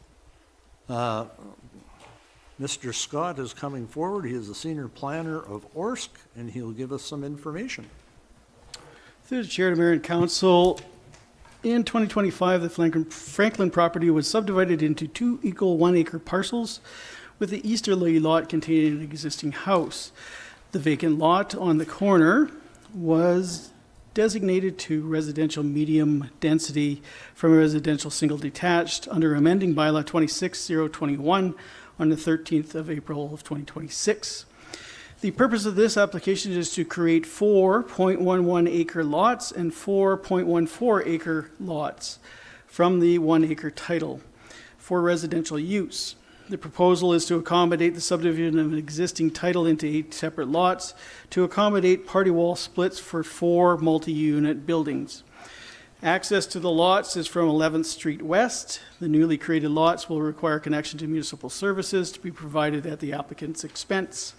Mr. Scott is coming forward. He is the senior planner of Orsk, and he'll give us some information. Through the chair to mayor and council, in 2025, the Franklin property was subdivided into 2 equal 1-acre parcels with the easterly lot containing an existing house. The vacant lot on the corner was designated to residential medium density from a residential single detached under amending bylaw 26-021 on the 13th of April of 2026. The purpose of this application is to create 4.11 acre lots and 4.14 acre lots from the 1 acre title for residential use. The proposal is to accommodate the subdivision of an existing title into 8 separate lots to accommodate party wall splits for 4 multi-unit buildings. Access to the lots is from 11th Street West. The newly created lots will require connection to municipal services to be provided at the applicant's expense.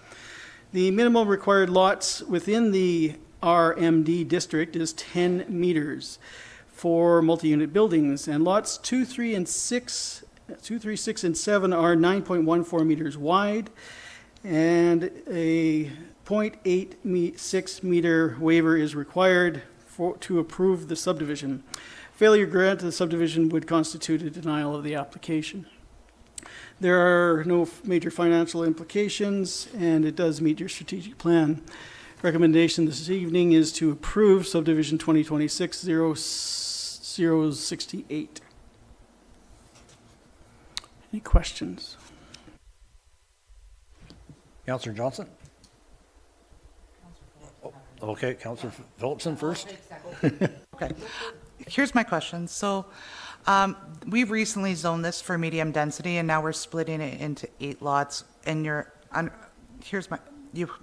The minimum required lots within the RMD district is 10 meters for multi-unit buildings, and lots 2, 3, 6, and 7 are 9.14 meters wide, and a 0.86 meter waiver is required to approve the subdivision. Failure to grant the subdivision would constitute a denial of the application. There are no major financial implications, and it does meet your strategic plan. Recommendation this evening is to approve subdivision 2026-068. Any questions? Councillor Johnson? Oh, okay, Councillor Phillipson first. Okay, here's my question. So we've recently zoned this for medium density, and now we're splitting it into 8 lots. And you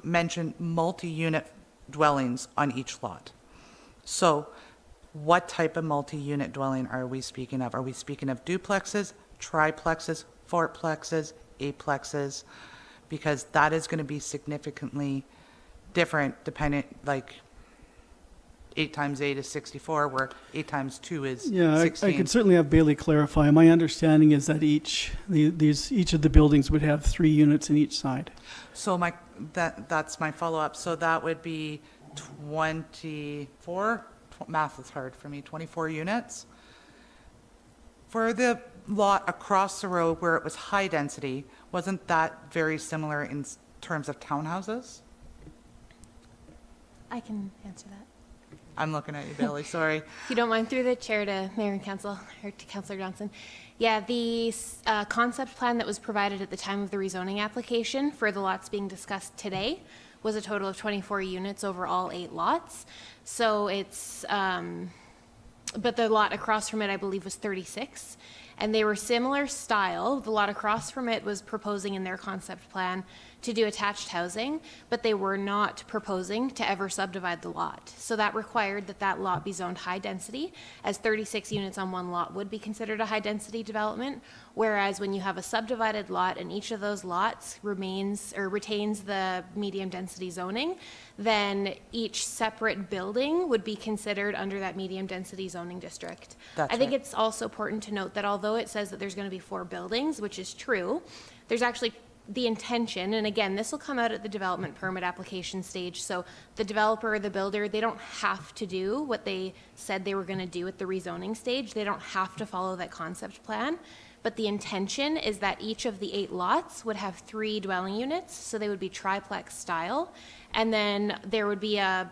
mentioned multi-unit dwellings on each lot. So what type of multi-unit dwelling are we speaking of? Are we speaking of duplexes, triplexes, fourplexes, eightplexes? Because that is going to be significantly different depending, like 8 times 8 is 64, where 8 times 2 is 16. I could certainly have Bailey clarify. My understanding is that each of the buildings would have 3 units in each side. So that's my follow-up. So that would be 24, math is hard for me, 24 units. For the lot across the road where it was high density, wasn't that very similar in terms of townhouses? I can answer that. I'm looking at you, Bailey, sorry. If you don't mind, through the chair to Mayor and Council, or to Councillor Johnson. Yeah, the concept plan that was provided at the time of the rezoning application for the lots being discussed today was a total of 24 units over all 8 lots. So it's, but the lot across from it, I believe, was 36. and they were similar style. The lot across from it was proposing in their concept plan to do attached housing, but they were not proposing to ever subdivide the lot. So that required that that lot be zoned high density, as 36 units on one lot would be considered a high density development, whereas when you have a subdivided lot and each of those lots retains the medium density zoning, then each separate building would be considered under that medium density zoning district. That's I think right. it's also important to note that although it says that there's going to be 4 buildings, which is true, there's actually the intention, and again, this will come out at the development permit application stage, so the developer or the builder, they don't have to do what they said they were going to do at the rezoning stage. They don't have to follow that concept plan, but the intention is that each of the 8 lots would have 3 dwelling units, so they would be triplex style, and then there would be a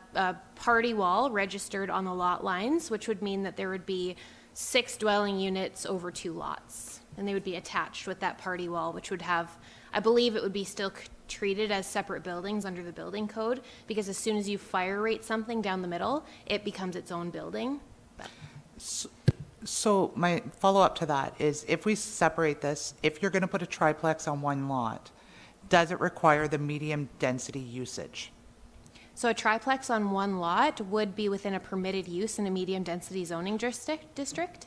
party wall registered on the lot lines, which would mean that there would be 6 dwelling units over 2 lots, and they would be attached with that party wall, which would have, I believe it would be still treated as separate buildings under the building code, because as soon as you fire rate something down the middle, it becomes its own building. So my follow-up to that is, if we separate this, if you're going to put a triplex on one lot, does it require the medium density usage? So a triplex on one lot would be within a permitted use in a medium density zoning district.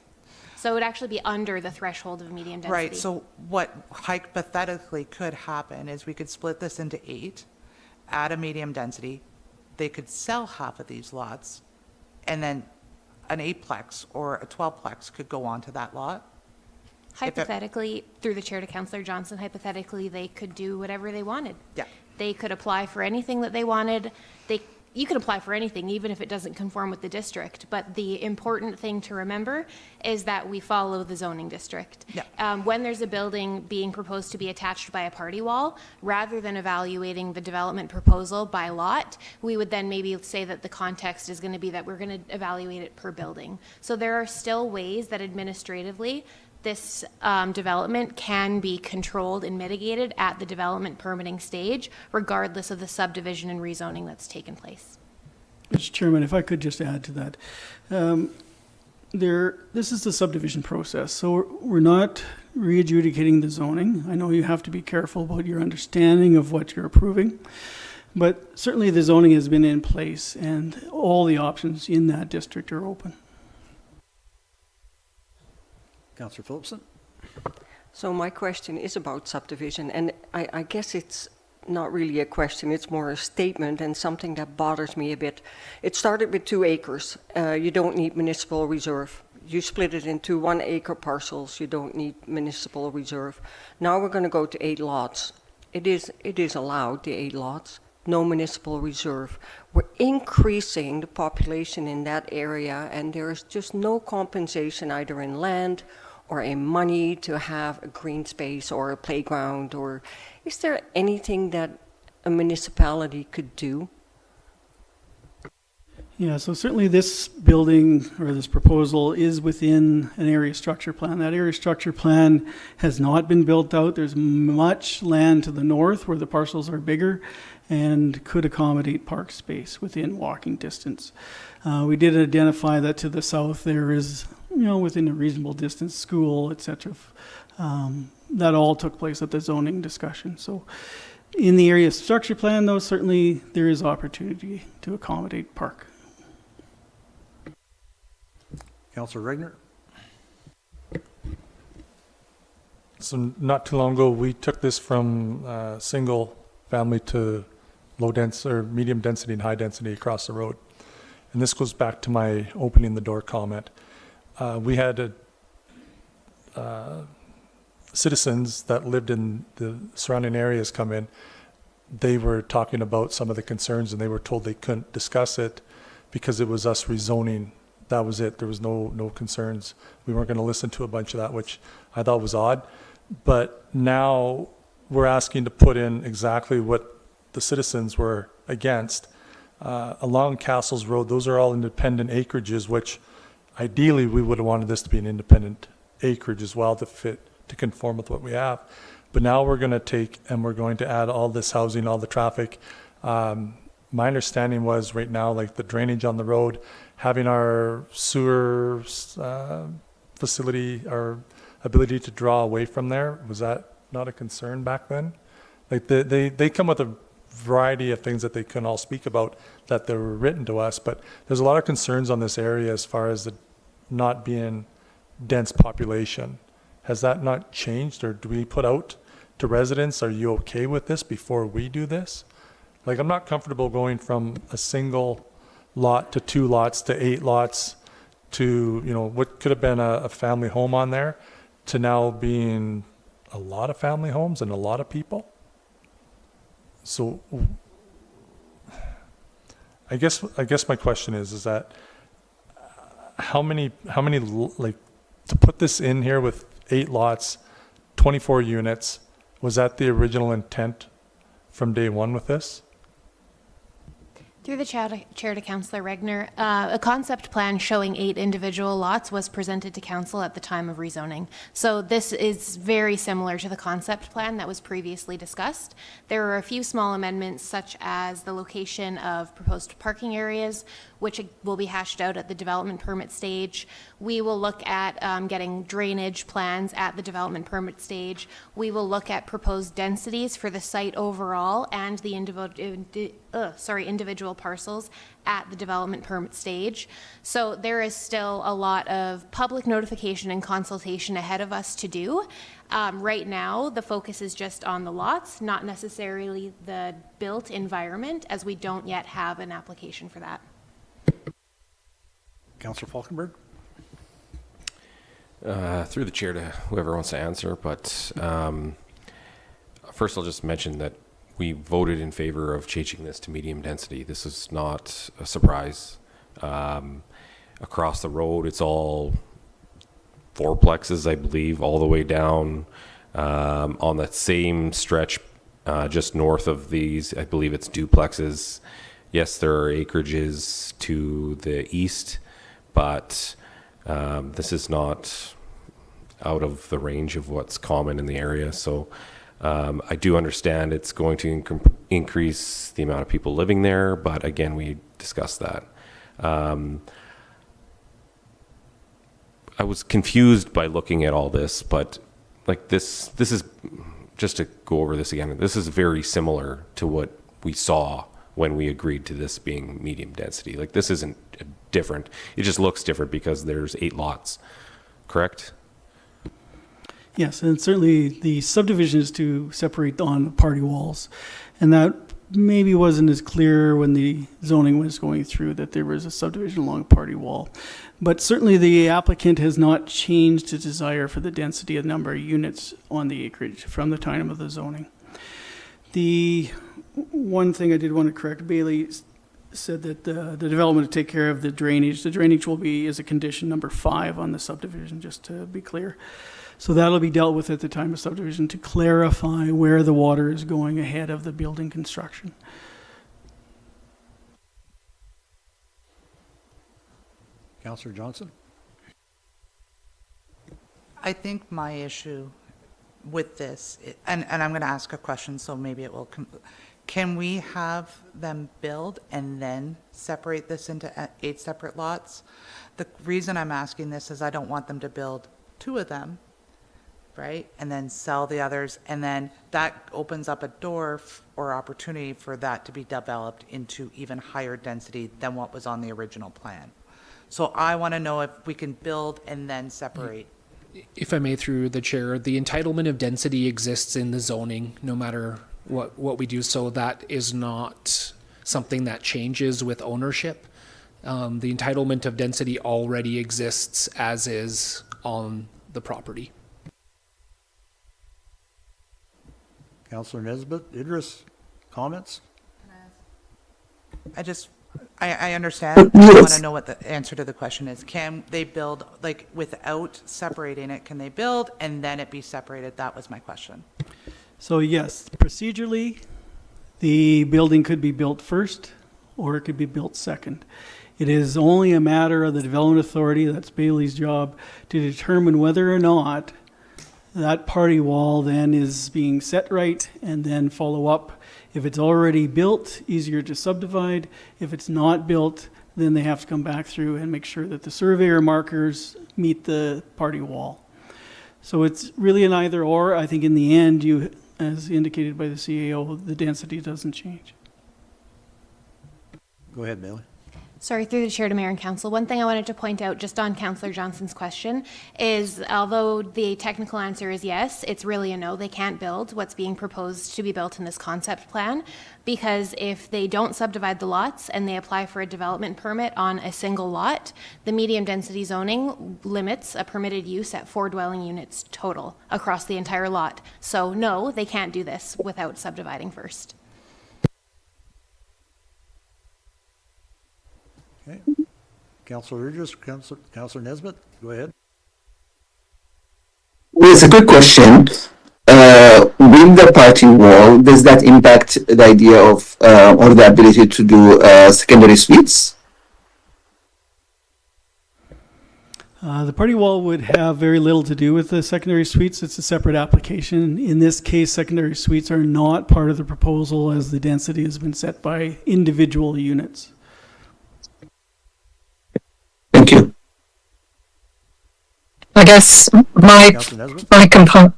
So it would actually be under the threshold of medium density. Right, so what hypothetically could happen is we could split this into 8, add a medium density, they could sell half of these lots, and then an 8-plex or a 12-plex could go onto that lot? Hypothetically, through the chair to Councillor Johnson, hypothetically, they could do whatever they wanted. Yeah. They could apply for anything that they wanted. You can apply for anything, even if it doesn't conform with the district. But the important thing to remember is that we follow the zoning district. Yeah. When there's a building being proposed to be attached by a party wall, rather than evaluating the development proposal by lot, we would then maybe say that the context is going to be that we're going to evaluate it per building. So there are still ways that administratively this development can be controlled and mitigated at the development permitting stage, regardless of the subdivision and rezoning that's taken place. Mr. Chairman, if I could just add to that. This is the subdivision process, so we're not re-adjudicating the zoning. I know you have to be careful about your understanding of what you're approving, but certainly the zoning has been in place and all the options in that district are open. Councillor Phillipson? So my question is about subdivision, and I guess it's not really a question, it's more a statement and something that bothers me a bit. It started with 2 acres. You don't need municipal reserve. You split it into 1 acre parcels. You don't need municipal reserve. Now we're going to go to 8 lots. It is allowed, the 8 lots, no municipal reserve. We're increasing the population in that area, and there is just no compensation either in land or in money to have a green space or a playground. Or is there anything that a municipality could do? Yeah, so certainly this building or this proposal is within an area structure plan. That area structure plan has not been built out. There's much land to the north where the parcels are bigger and could accommodate park space within walking distance. We did identify that to the south there is, within a reasonable distance, school, etc. That all took place at the zoning discussion. So in the area structure plan, though, certainly there is opportunity to accommodate park. Councillor Regner? So not too long ago, we took this from single family to low density or medium density and high density across the road. And this goes back to my opening the door comment. We had citizens that lived in the surrounding areas come in. They were talking about some of the concerns, and they were told they couldn't discuss it because it was us rezoning. That was it. There was no concerns. We weren't going to listen to a bunch of that, which I thought was odd. But now we're asking to put in exactly what the citizens were against. Along Castles Road, those are all independent acreages, which ideally we would have wanted this to be an independent acreage as well to conform with what we have. But now we're going to take and we're going to add all this housing, all the traffic. My understanding was right now, like the drainage on the road, having our sewer facility, our ability to draw away from there, was that not a concern back then? Like they come with a variety of things that they couldn't all speak about that they were written to us, but there's a lot of concerns on this area as far as the not being dense population. Has that not changed, or do we put out to residents, are you okay with this before we do this? Like, I'm not comfortable going from a single lot to 2 lots to 8 lots to, you know, what could have been a family home on there to now being a lot of family homes and a lot of people. So I guess my question is that how many like, to put this in here with 8 lots, 24 units, was that the original intent from day one with this? Through the chair to Councillor Regner, a concept plan showing 8 individual lots was presented to council at the time of rezoning. So this is very similar to the concept plan that was previously discussed. There were a few small amendments, such as the location of proposed parking areas, which will be hashed out at the development permit stage. We will look at getting drainage plans at the development permit stage. We will look at proposed densities for the site overall and the individual parcels at the development permit stage. So there is still a lot of public notification and consultation ahead of us to do. Right now, the focus is just on the lots, not necessarily the built environment, as we don't yet have an application for that. Councillor Falkenberg? Through the chair to whoever wants to answer, but first I'll just mention that we voted in favor of changing this to medium density. This is not a surprise. Across the road, it's all fourplexes, I believe, all the way down. On that same stretch, just north of these, I believe it's duplexes. Yes, there are acreages to the east, but this is not out of the range of what's common in the area. So I do understand it's going to increase the amount of people living there, but again, we discussed that. I was confused by looking at all this, but like this is, just to go over this again, this is very similar to what we saw when we agreed to this being medium density. Like, this isn't different. It just looks different because there's 8 lots, correct? Yes, and certainly the subdivision is to separate on party walls. And that maybe wasn't as clear when the zoning was going through, that there was a subdivision along a party wall. But certainly the applicant has not changed his desire for the density of number of units on the acreage from the time of the zoning. The one thing I did want to correct, Bailey said that the development to take care of the drainage. The drainage will be as a condition number 5 on the subdivision, just to be clear. So that'll be dealt with at the time of subdivision to clarify where the water is going ahead of the building construction. Councillor Johnson? I think my issue with this, and I'm going to ask a question, so maybe it will, can we have them build and then separate this into 8 separate lots? The reason I'm asking this is I don't want them to build 2 of them, right? And then sell the others, and then that opens up a door or opportunity for that to be developed into even higher density than what was on the original plan. So I want to know if we can build and then separate. If I may, through the chair, the entitlement of density exists in the zoning, no matter what we do. So that is not something that changes with ownership. The entitlement of density already exists as is on the property. Councillor Nesbitt, Idris, comments? I understand. I want to know what the answer to the question is. Can they build, like, without separating it, can they build and then it be separated? That was my question. So yes, procedurally, the building could be built first or it could be built second. It is only a matter of the development authority, that's Bailey's job, to determine whether or not that party wall then is being set right and then follow up. If it's already built, easier to subdivide. If it's not built, then they have to come back through and make sure that the surveyor markers meet the party wall. So it's really an either or. I think in the end, you, as indicated by the CAO, the density doesn't change. Go ahead, Bailey. Sorry, through the chair to mayor and council. One thing I wanted to point out just on Councillor Johnson's question is although the technical answer is yes, it's really a no. They can't build what's being proposed to be built in this concept plan, because if they don't subdivide the lots and they apply for a development permit on a single lot, the medium density zoning limits a permitted use at 4 dwelling units total across the entire lot. So no, they can't do this without subdividing first. Okay. Councillor Regis, Councillor Nesbitt, go ahead. Well, it's a good question. With the party wall, does that impact the idea of or the ability to do secondary suites? The party wall would have very little to do with the secondary suites. It's a separate application. In this case, secondary suites are not part of the proposal as the density has been set by individual units. Thank you. I guess my Councillor Nesbitt?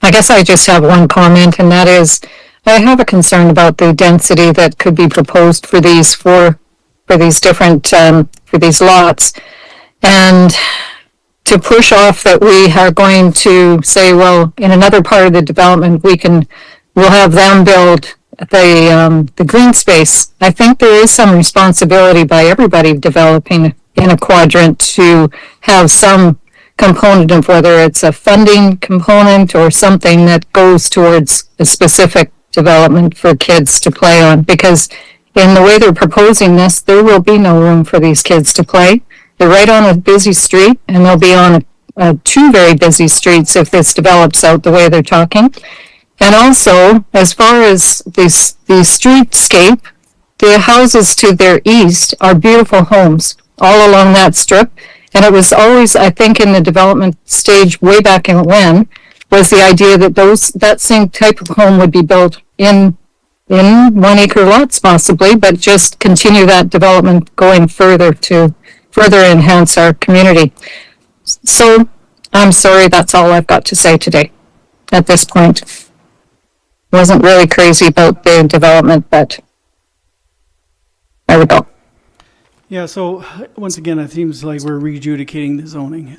I guess I just have one comment, and that is, I have a concern about the density that could be proposed for these for these different for these lots, and to push off that we are going to say, well, in another part of the development we'll have them build the green space. I think there is some responsibility by everybody developing in a quadrant to have some component of whether it's a funding component or something that goes towards a specific development for kids to play on. Because in the way they're proposing this, there will be no room for these kids to play. They're right on a busy street, and they'll be on two very busy streets if this develops out the way they're talking. And also, as far as the streetscape, the houses to their east are beautiful homes all along that strip. And it was always, I think, in the development stage way back in when, was the idea that that same type of home would be built in 1 acre lots possibly, but just continue that development going further to further enhance our community. So I'm sorry, that's all I've got to say today at this point. Wasn't really crazy about the development, but there we go. Yeah, so once again, it seems like we're readjudicating the zoning.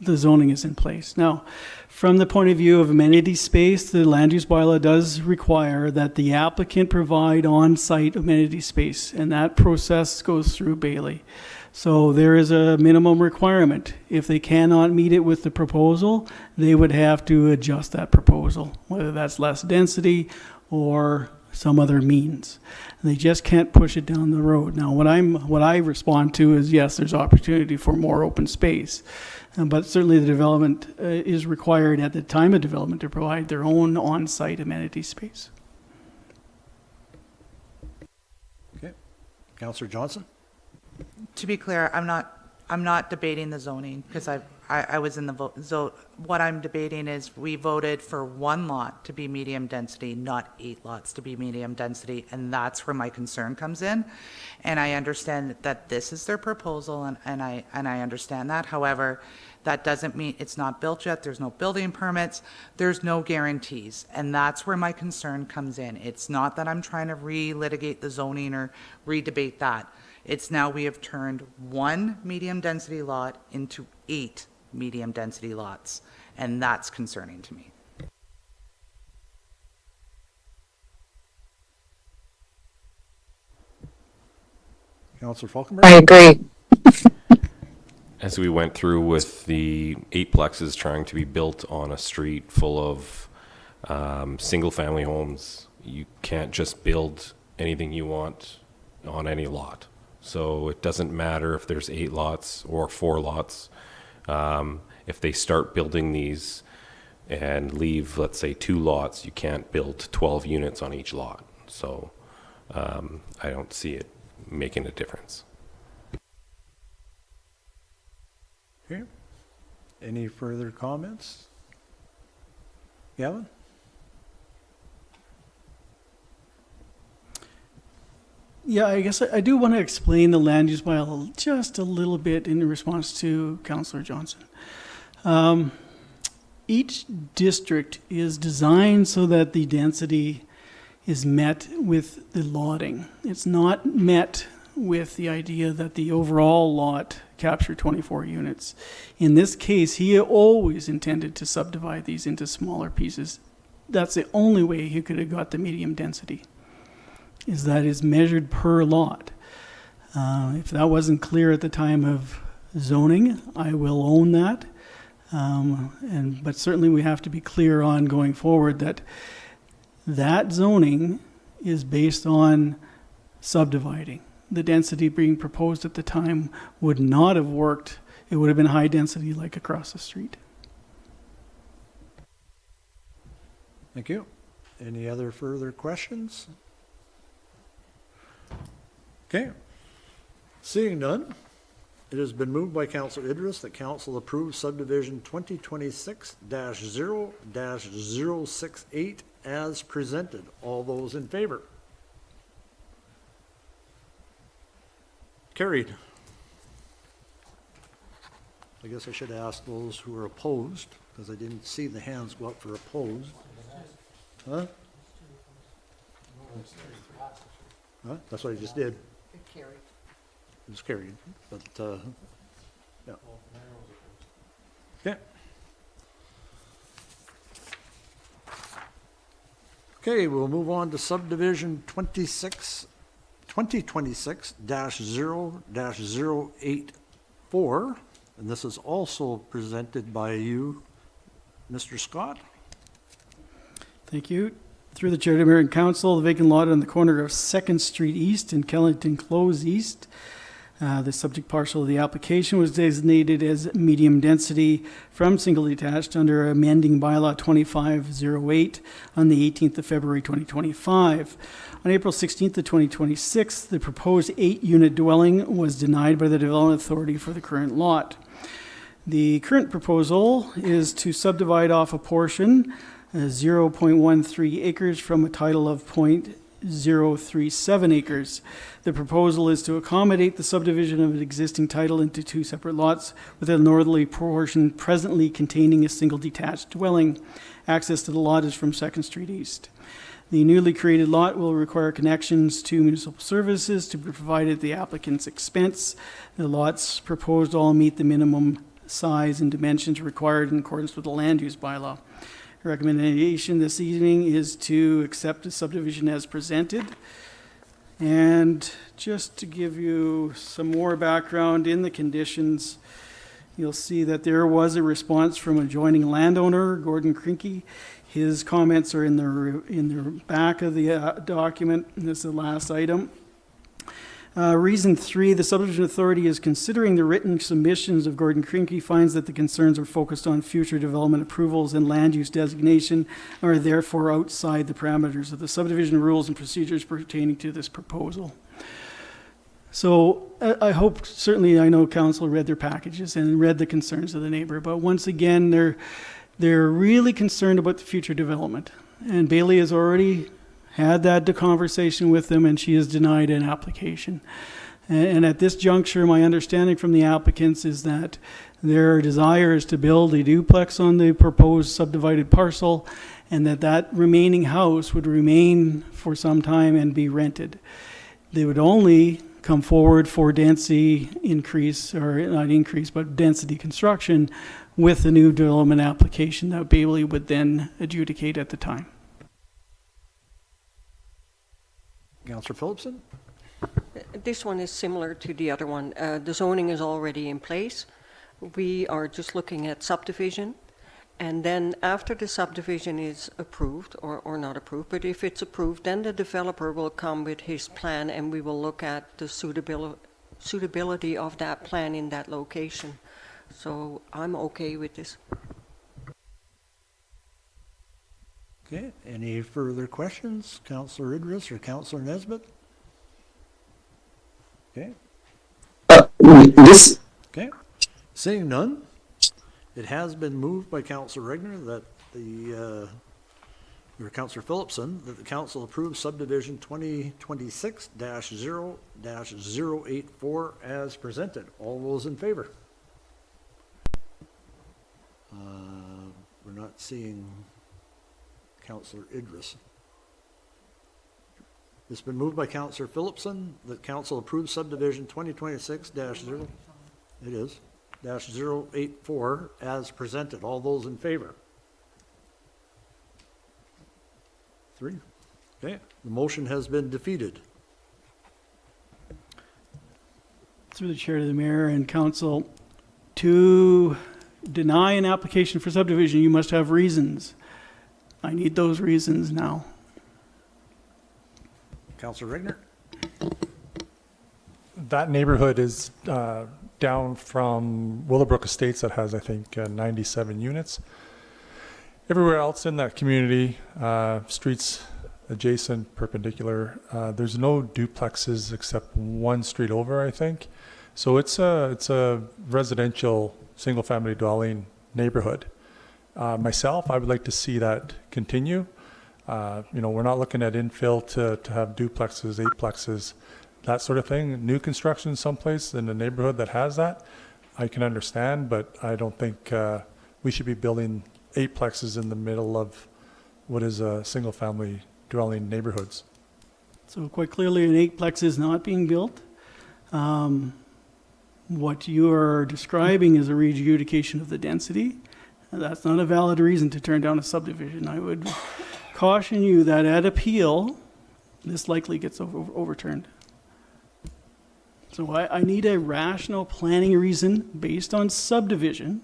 The zoning is in place. Now, from the point of view of amenity space, the land use bylaw does require that the applicant provide on-site amenity space, and that process goes through Bailey. So there is a minimum requirement. If they cannot meet it with the proposal, they would have to adjust that proposal, whether that's less density or some other means. They just can't push it down the road. Now, what I respond to is, yes, there's opportunity for more open space, but certainly the development is required at the time of development to provide their own on-site amenity space. Okay. Councillor Johnson? To be clear, I'm not debating the zoning, because I was in the vote. So what I'm debating is we voted for 1 lot to be medium density, not 8 lots to be medium density, and that's where my concern comes in. And I understand that this is their proposal, and I understand that. However, that doesn't mean it's not built yet. There's no building permits. There's no guarantees, and that's where my concern comes in. It's not that I'm trying to relitigate the zoning or redebate that. It's now we have turned 1 medium density lot into 8 medium density lots, and that's concerning to me. Councillor Falkenberg? I agree. As we went through with the 8-plexes trying to be built on a street full of single-family homes, you can't just build anything you want on any lot. So it doesn't matter if there's 8 lots or 4 lots. If they start building these and leave, let's say, 2 lots, you can't build 12 units on each lot. So I don't see it making a difference. Okay. Any further comments? Gavin? Yeah, I guess I do want to explain the land use bylaw just a little bit in response to Councillor Johnson. each district is designed so that the density is met with the lotting. It's not met with the idea that the overall lot capture 24 units. In this case, he always intended to subdivide these into smaller pieces. That's the only way he could have got the medium density, is that is measured per lot. If that wasn't clear at the time of zoning, I will own that. But certainly we have to be clear on going forward that that zoning is based on subdividing. The density being proposed at the time would not have worked. It would have been high density like across the street. Thank you. Any other further questions? Okay. Seeing none, it has been moved by Councillor Idris that council approve subdivision 2026-0-068 as presented. All those in favor? Carried. I guess I should ask those who are opposed, because I didn't see the hands go up for opposed. Huh? Huh? That's what I just did. It was carried, but, yeah. Okay. Okay, we'll move on to subdivision 2026-0-084, and this is also presented by you, Mr. Scott. Thank you. Through the chair to Mayor and Council, the vacant lot on the corner of 2nd Street East and Kellington Close East. The subject parcel of the application was designated as medium density from single detached under amending bylaw 2508 on the 18th of February 2025. On April 16th of 2026, the proposed 8-unit dwelling was denied by the Development Authority for the current lot. The current proposal is to subdivide off a portion, 0.13 acres from a title of 0.037 acres. The proposal is to accommodate the subdivision of an existing title into 2 separate lots with a northerly portion presently containing a single detached dwelling. Access to the lot is from 2nd Street East. The newly created lot will require connections to municipal services to be provided at the applicant's expense. The lots proposed all meet the minimum size and dimensions required in accordance with the land use bylaw. The recommendation this evening is to accept the subdivision as presented. And just to give you some more background in the conditions, you'll see that there was a response from adjoining landowner, Gordon Krinky. His comments are in the back of the document. This is the last item. Reason 3, the subdivision authority is considering the written submissions of Gordon Krinky, finds that the concerns are focused on future development approvals and land use designation and are therefore outside the parameters of the subdivision rules and procedures pertaining to this proposal. So I hope, certainly I know council read their packages and read the concerns of the neighbor, but once again, they're really concerned about the future development. And Bailey has already had that conversation with them, and she has denied an application. And at this juncture, my understanding from the applicants is that their desire is to build a duplex on the proposed subdivided parcel, and that remaining house would remain for some time and be rented. They would only come forward for density increase, or not increase, but density construction with the new development application that Bailey would then adjudicate at the time. Councillor Phillipson? This one is similar to the other one. The zoning is already in place. We are just looking at subdivision. And then after the subdivision is approved, or not approved, but if it's approved, then the developer will come with his plan and we will look at the suitability of that plan in that location. So I'm okay with this. Okay, any further questions? Councillor Idris or Councillor Nesbitt? Okay. This Okay. Seeing none, it has been moved by Councillor Regner that or Councillor Phillipson, that the council approves subdivision 2026-0-084 as presented. All those in favor? We're not not seeing Counselor Idris. It's been moved by Counselor Phillipson that council approves subdivision 2026-0, it is, -084 as presented. All those in favor? 3. Okay, the motion has been defeated. Through the chair to the mayor and council, to deny an application for subdivision, you must have reasons. I need those reasons now. Counselor Regner? That neighborhood is down from Willowbrook Estates that has, I think, 97 units. Everywhere else in that community, streets adjacent, perpendicular, there's no duplexes except one street over, I think. So it's a residential, single-family dwelling neighborhood. Myself, I would like to see that continue. We're not looking at infill to have duplexes, eightplexes, that sort of thing. New construction someplace in the neighborhood that has that, I can understand, but I don't think we should be building eightplexes in the middle of what is a single-family dwelling neighborhoods. So quite clearly, an eightplex is not being built. What you are describing is a readjudication of the density. And that's not a valid reason to turn down a subdivision. I would caution you that at appeal, this likely gets overturned. So I need a rational planning reason based on subdivision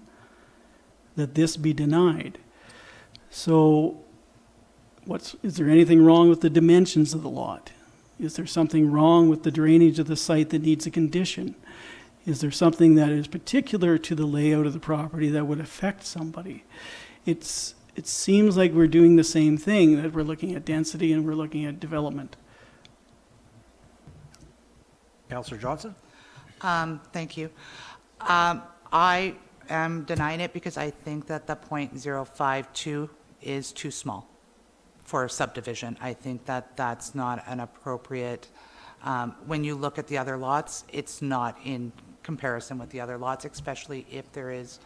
that this be denied. So is there anything wrong with the dimensions of the lot? Is there something wrong with the drainage of the site that needs a condition? Is there something that is particular to the layout of the property that would affect somebody? It seems like we're doing the same thing, that we're looking at density and we're looking at development. Counselor Johnson? Thank you. I am denying it because I think that the .052 is too small for a subdivision. I think that that's not an appropriate, when you look at the other lots, it's not in comparison with the other lots, especially if there is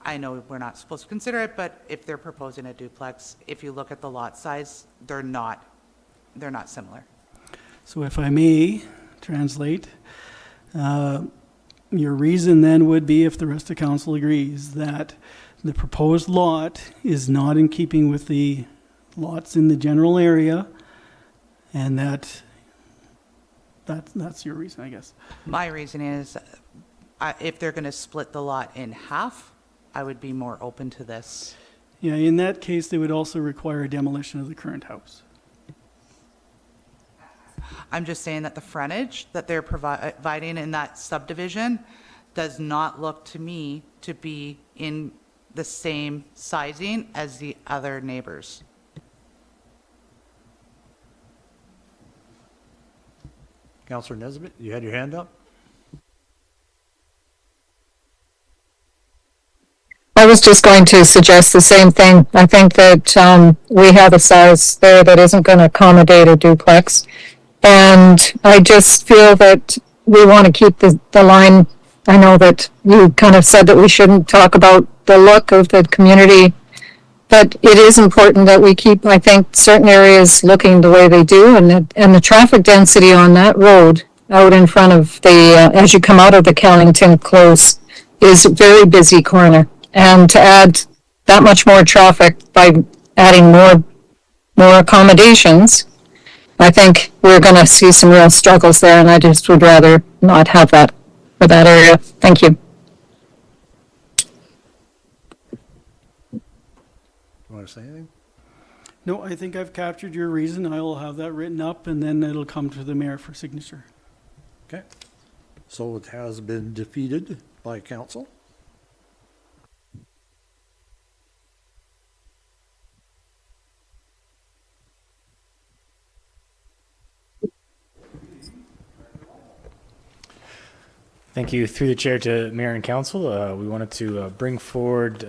I know we're not supposed to consider it, but if they're proposing a duplex, if you look at the lot size, they're not similar. So if I may translate, your reason then would be, if the rest of council agrees, that the proposed lot is not in keeping with the lots in the general area, and that's your reason, I guess. My reason is, if they're going to split the lot in half, I would be more open to this. Yeah, in that case, they would also require a demolition of the current house. I'm just saying that the frontage that they're providing in that subdivision does not look to me to be in the same sizing as the other neighbors. Counselor Nesbitt, you had your hand up? I was just going to suggest the same thing. I think that we have a size there that isn't going to accommodate a duplex. And I just feel that we want to keep the line. I know that you kind of said that we shouldn't talk about the look of the community, but it is important that we keep, I think, certain areas looking the way they do. And the traffic density on that road out in front of as you come out of the Callington Close is a very busy corner. And to add that much more traffic by adding more accommodations, I think we're going to see some real struggles there, and I just would rather not have that for that area. Thank you. You want to say anything? No, I think I've captured your reason. I will have that written up, and then it'll come to the mayor for signature. Okay. So it has been defeated by council. Thank you. Through the chair to mayor and council, we wanted to bring forward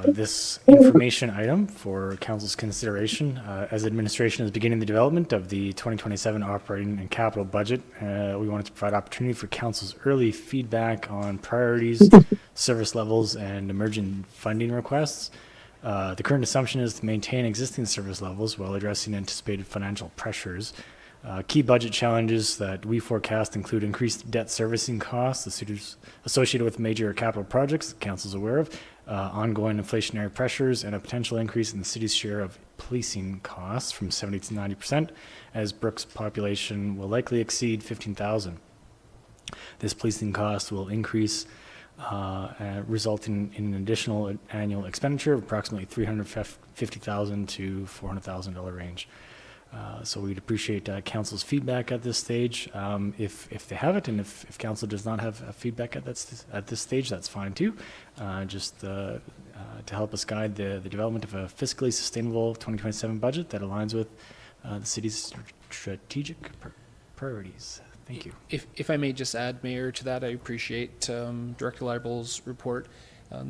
this information item for council's consideration. As administration is beginning the development of the 2027 operating and capital budget, we wanted to provide opportunity for council's early feedback on priorities, service levels, and emerging funding requests. The current assumption is to maintain existing service levels while addressing anticipated financial pressures. Key budget challenges that we forecast include increased debt servicing costs associated with major capital projects the council is aware of, ongoing inflationary pressures, and a potential increase in the city's share of policing costs from 70 to 90%, as Brooks' population will likely exceed 15,000. This policing cost will increase, resulting in an additional annual expenditure of approximately $350,000 to $400,000 range. So we'd appreciate council's feedback at this stage. If they have it, and if council does not have feedback at this stage, that's fine too. Just to help us guide the development of a fiscally sustainable 2027 budget that aligns with the city's strategic priorities. Thank you. If I may just add, Mayor, to that, I appreciate Director Leibel's report.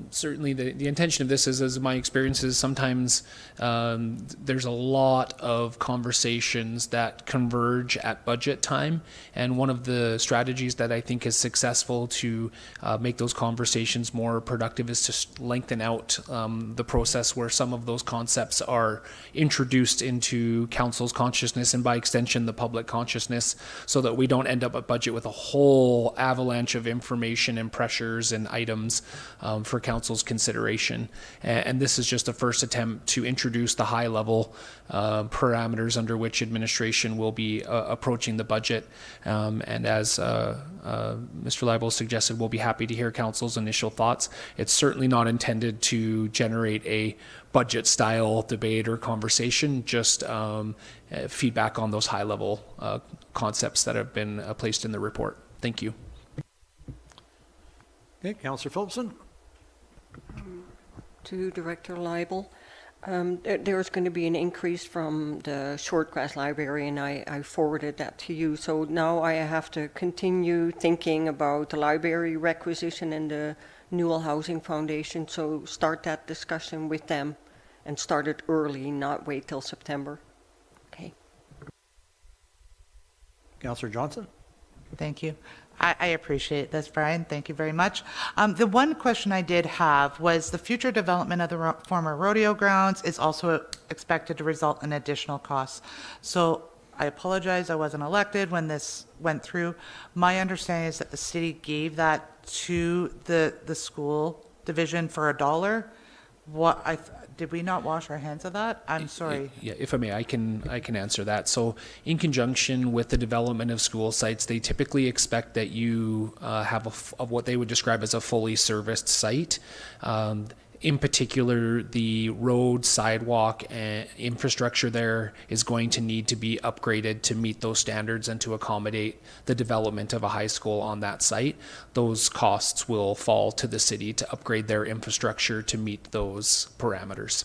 Certainly the intention of this is, as my experience is, sometimes there's a lot of conversations that converge at budget time, and one of the strategies that I think is successful to make those conversations more productive is to lengthen out the process where some of those concepts are introduced into council's consciousness, and by extension the public consciousness, so that we don't end up at budget with a whole avalanche of information and pressures and items for council's consideration. And this is just a first attempt to introduce the high level parameters under which administration will be approaching the budget. And as Mr. Leibel suggested, we'll be happy to hear council's initial thoughts. It's certainly not intended to generate a budget style debate or conversation, just feedback on those high level concepts that have been placed in the report. Thank you. Okay, Councillor Phillipson. To Director Leibel, there's going to be an increase from the Shortgrass Library, and I forwarded that to you. So now I have to continue thinking about the library requisition and the Newell Housing Foundation. So start that discussion with them and start it early, not wait till September. Okay. Councillor Johnson. Thank you. I appreciate this, Brian. Thank you very much. The one question I did have was the future development of the former rodeo grounds is also expected to result in additional costs. So I apologize, I wasn't elected when this went through. My understanding is that the city gave that to the school division for $1. Did we not wash our hands of that? I'm sorry. Yeah, if I may, I can answer that. So in conjunction with the development of school sites, they typically expect that you have of what they would describe as a fully serviced site. In particular, the road, sidewalk, and infrastructure there is going to need to be upgraded to meet those standards and to accommodate the development of a high school on that site. Those costs will fall to the city to upgrade their infrastructure to meet those parameters.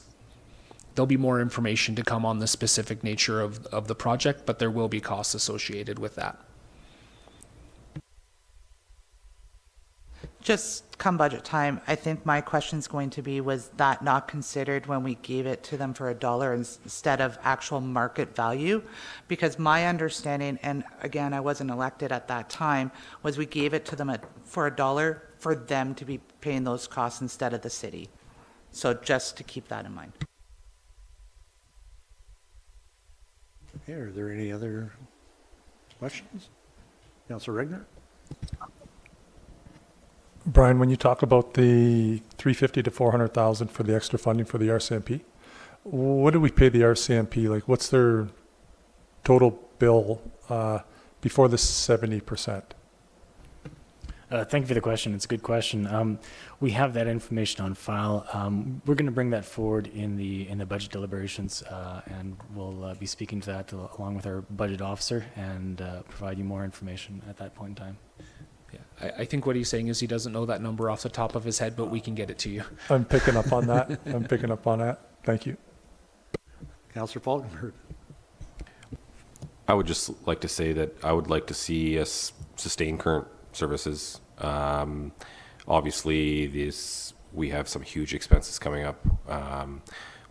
There'll be more information to come on the specific nature of the project, but there will be costs associated with that. Just come budget time, I think my question's going to be, was that not considered when we gave it to them for $1 instead of actual market value? Because my understanding, and again, I wasn't elected at that time, was we gave it to them for $1 for them to be paying those costs instead of the city. So just to keep that in mind. Okay, are there any other questions? Councillor Regner? Brian, when you talk about the 350 to 400,000 for the extra funding for the RCMP, what do we pay the RCMP? Like, what's their total bill before the 70%? Thank you for the question. It's a good question. We have that information on file. We're going to bring that forward in the budget deliberations, and we'll be speaking to that along with our budget officer and provide you more information at that point in time. Yeah, I think what he's saying is he doesn't know that number off the top of his head, but we can get it to you. I'm picking up on that. I'm picking up on that. Thank you. Councillor Falkenberg. I would just like to say that I would like to see us sustain current services. Obviously, this we have some huge expenses coming up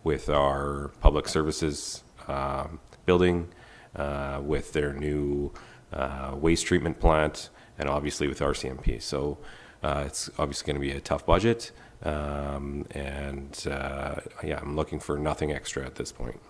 with our public services building, with their new waste treatment plant, and obviously with RCMP. So it's obviously going to be a tough budget, and yeah, I'm looking for nothing extra at this point.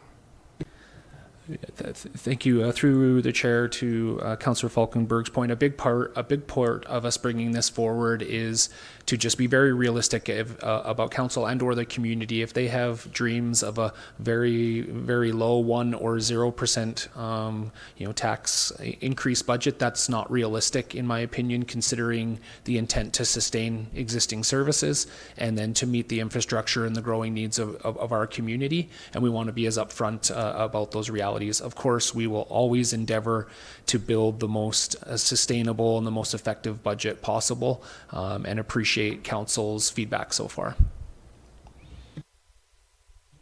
Thank you. Through the chair to Councillor Falkenberg's point, a big part of us bringing this forward is to just be very realistic about council and or the community. If they have dreams of a very, very low 1 or 0% tax increase budget, that's not realistic in my opinion, considering the intent to sustain existing services and then to meet the infrastructure and the growing needs of our community. And we want to be as upfront about those realities. Of course, we will always endeavor to build the most sustainable and the most effective budget possible, and appreciate council's feedback so far.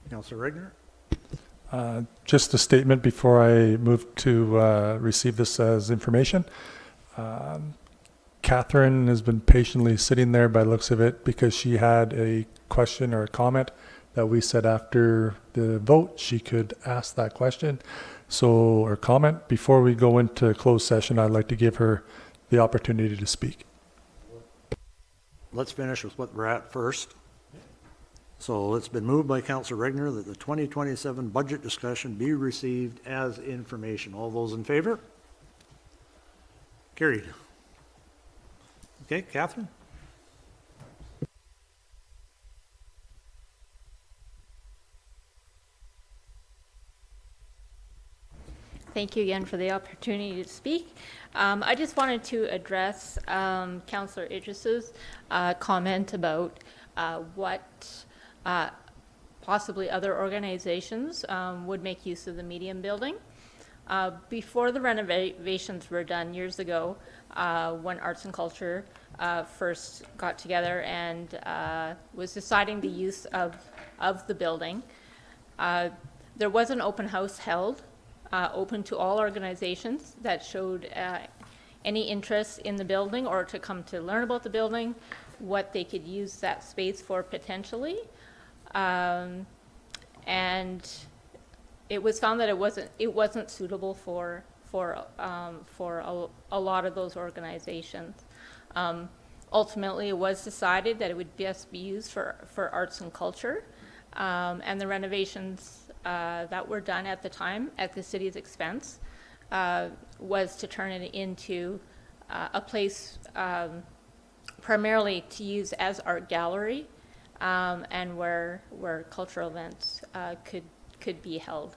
Councillor Regner? Just a statement before I move to receive this as information. Catherine has been patiently sitting there by the looks of it because she had a question or a comment that we said after the vote she could ask that question or comment. Before we go into closed session, I'd like to give her the opportunity to speak. Let's finish with what we're at first. So it's been moved by Councillor Regner that the 2027 budget discussion be received as information. All those in favor? Carried. Okay, Catherine? Thank you again for the opportunity to speak. I just wanted to address Councillor Idris's comment about what possibly other organizations would make use of the medium building. Before the renovations were done years ago, when Arts and Culture first got together and was deciding the use of the building, there was an open house held, open to all organizations that showed any interest in the building or to come to learn about the building, what they could use that space for potentially. And it was found that it wasn't suitable for a lot of those organizations. Ultimately, it was decided that it would best be used for arts and culture, and the renovations that were done at the time at the city's expense was to turn it into a place primarily to use as art gallery, and where cultural events could be held.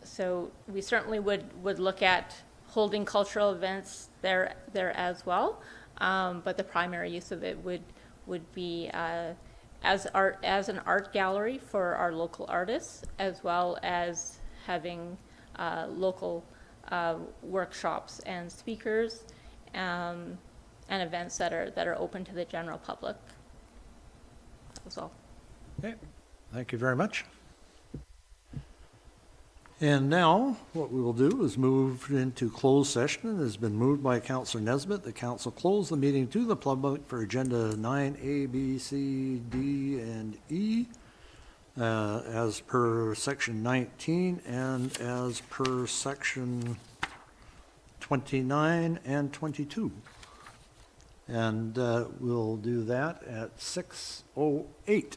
So we certainly would look at holding cultural events there as well, but the primary use of it would be as an art gallery for our local artists, as well as having local workshops and speakers and events that are open to the general public. That was all. Okay, thank you very much. And now, what we will do is move into closed session. It has been moved by Councillor Nesbitt. The council close the meeting to the public for agenda 9A, B, C, D, and E, as per section 19 and as per section 29 and 22. And we'll do that at 6:08.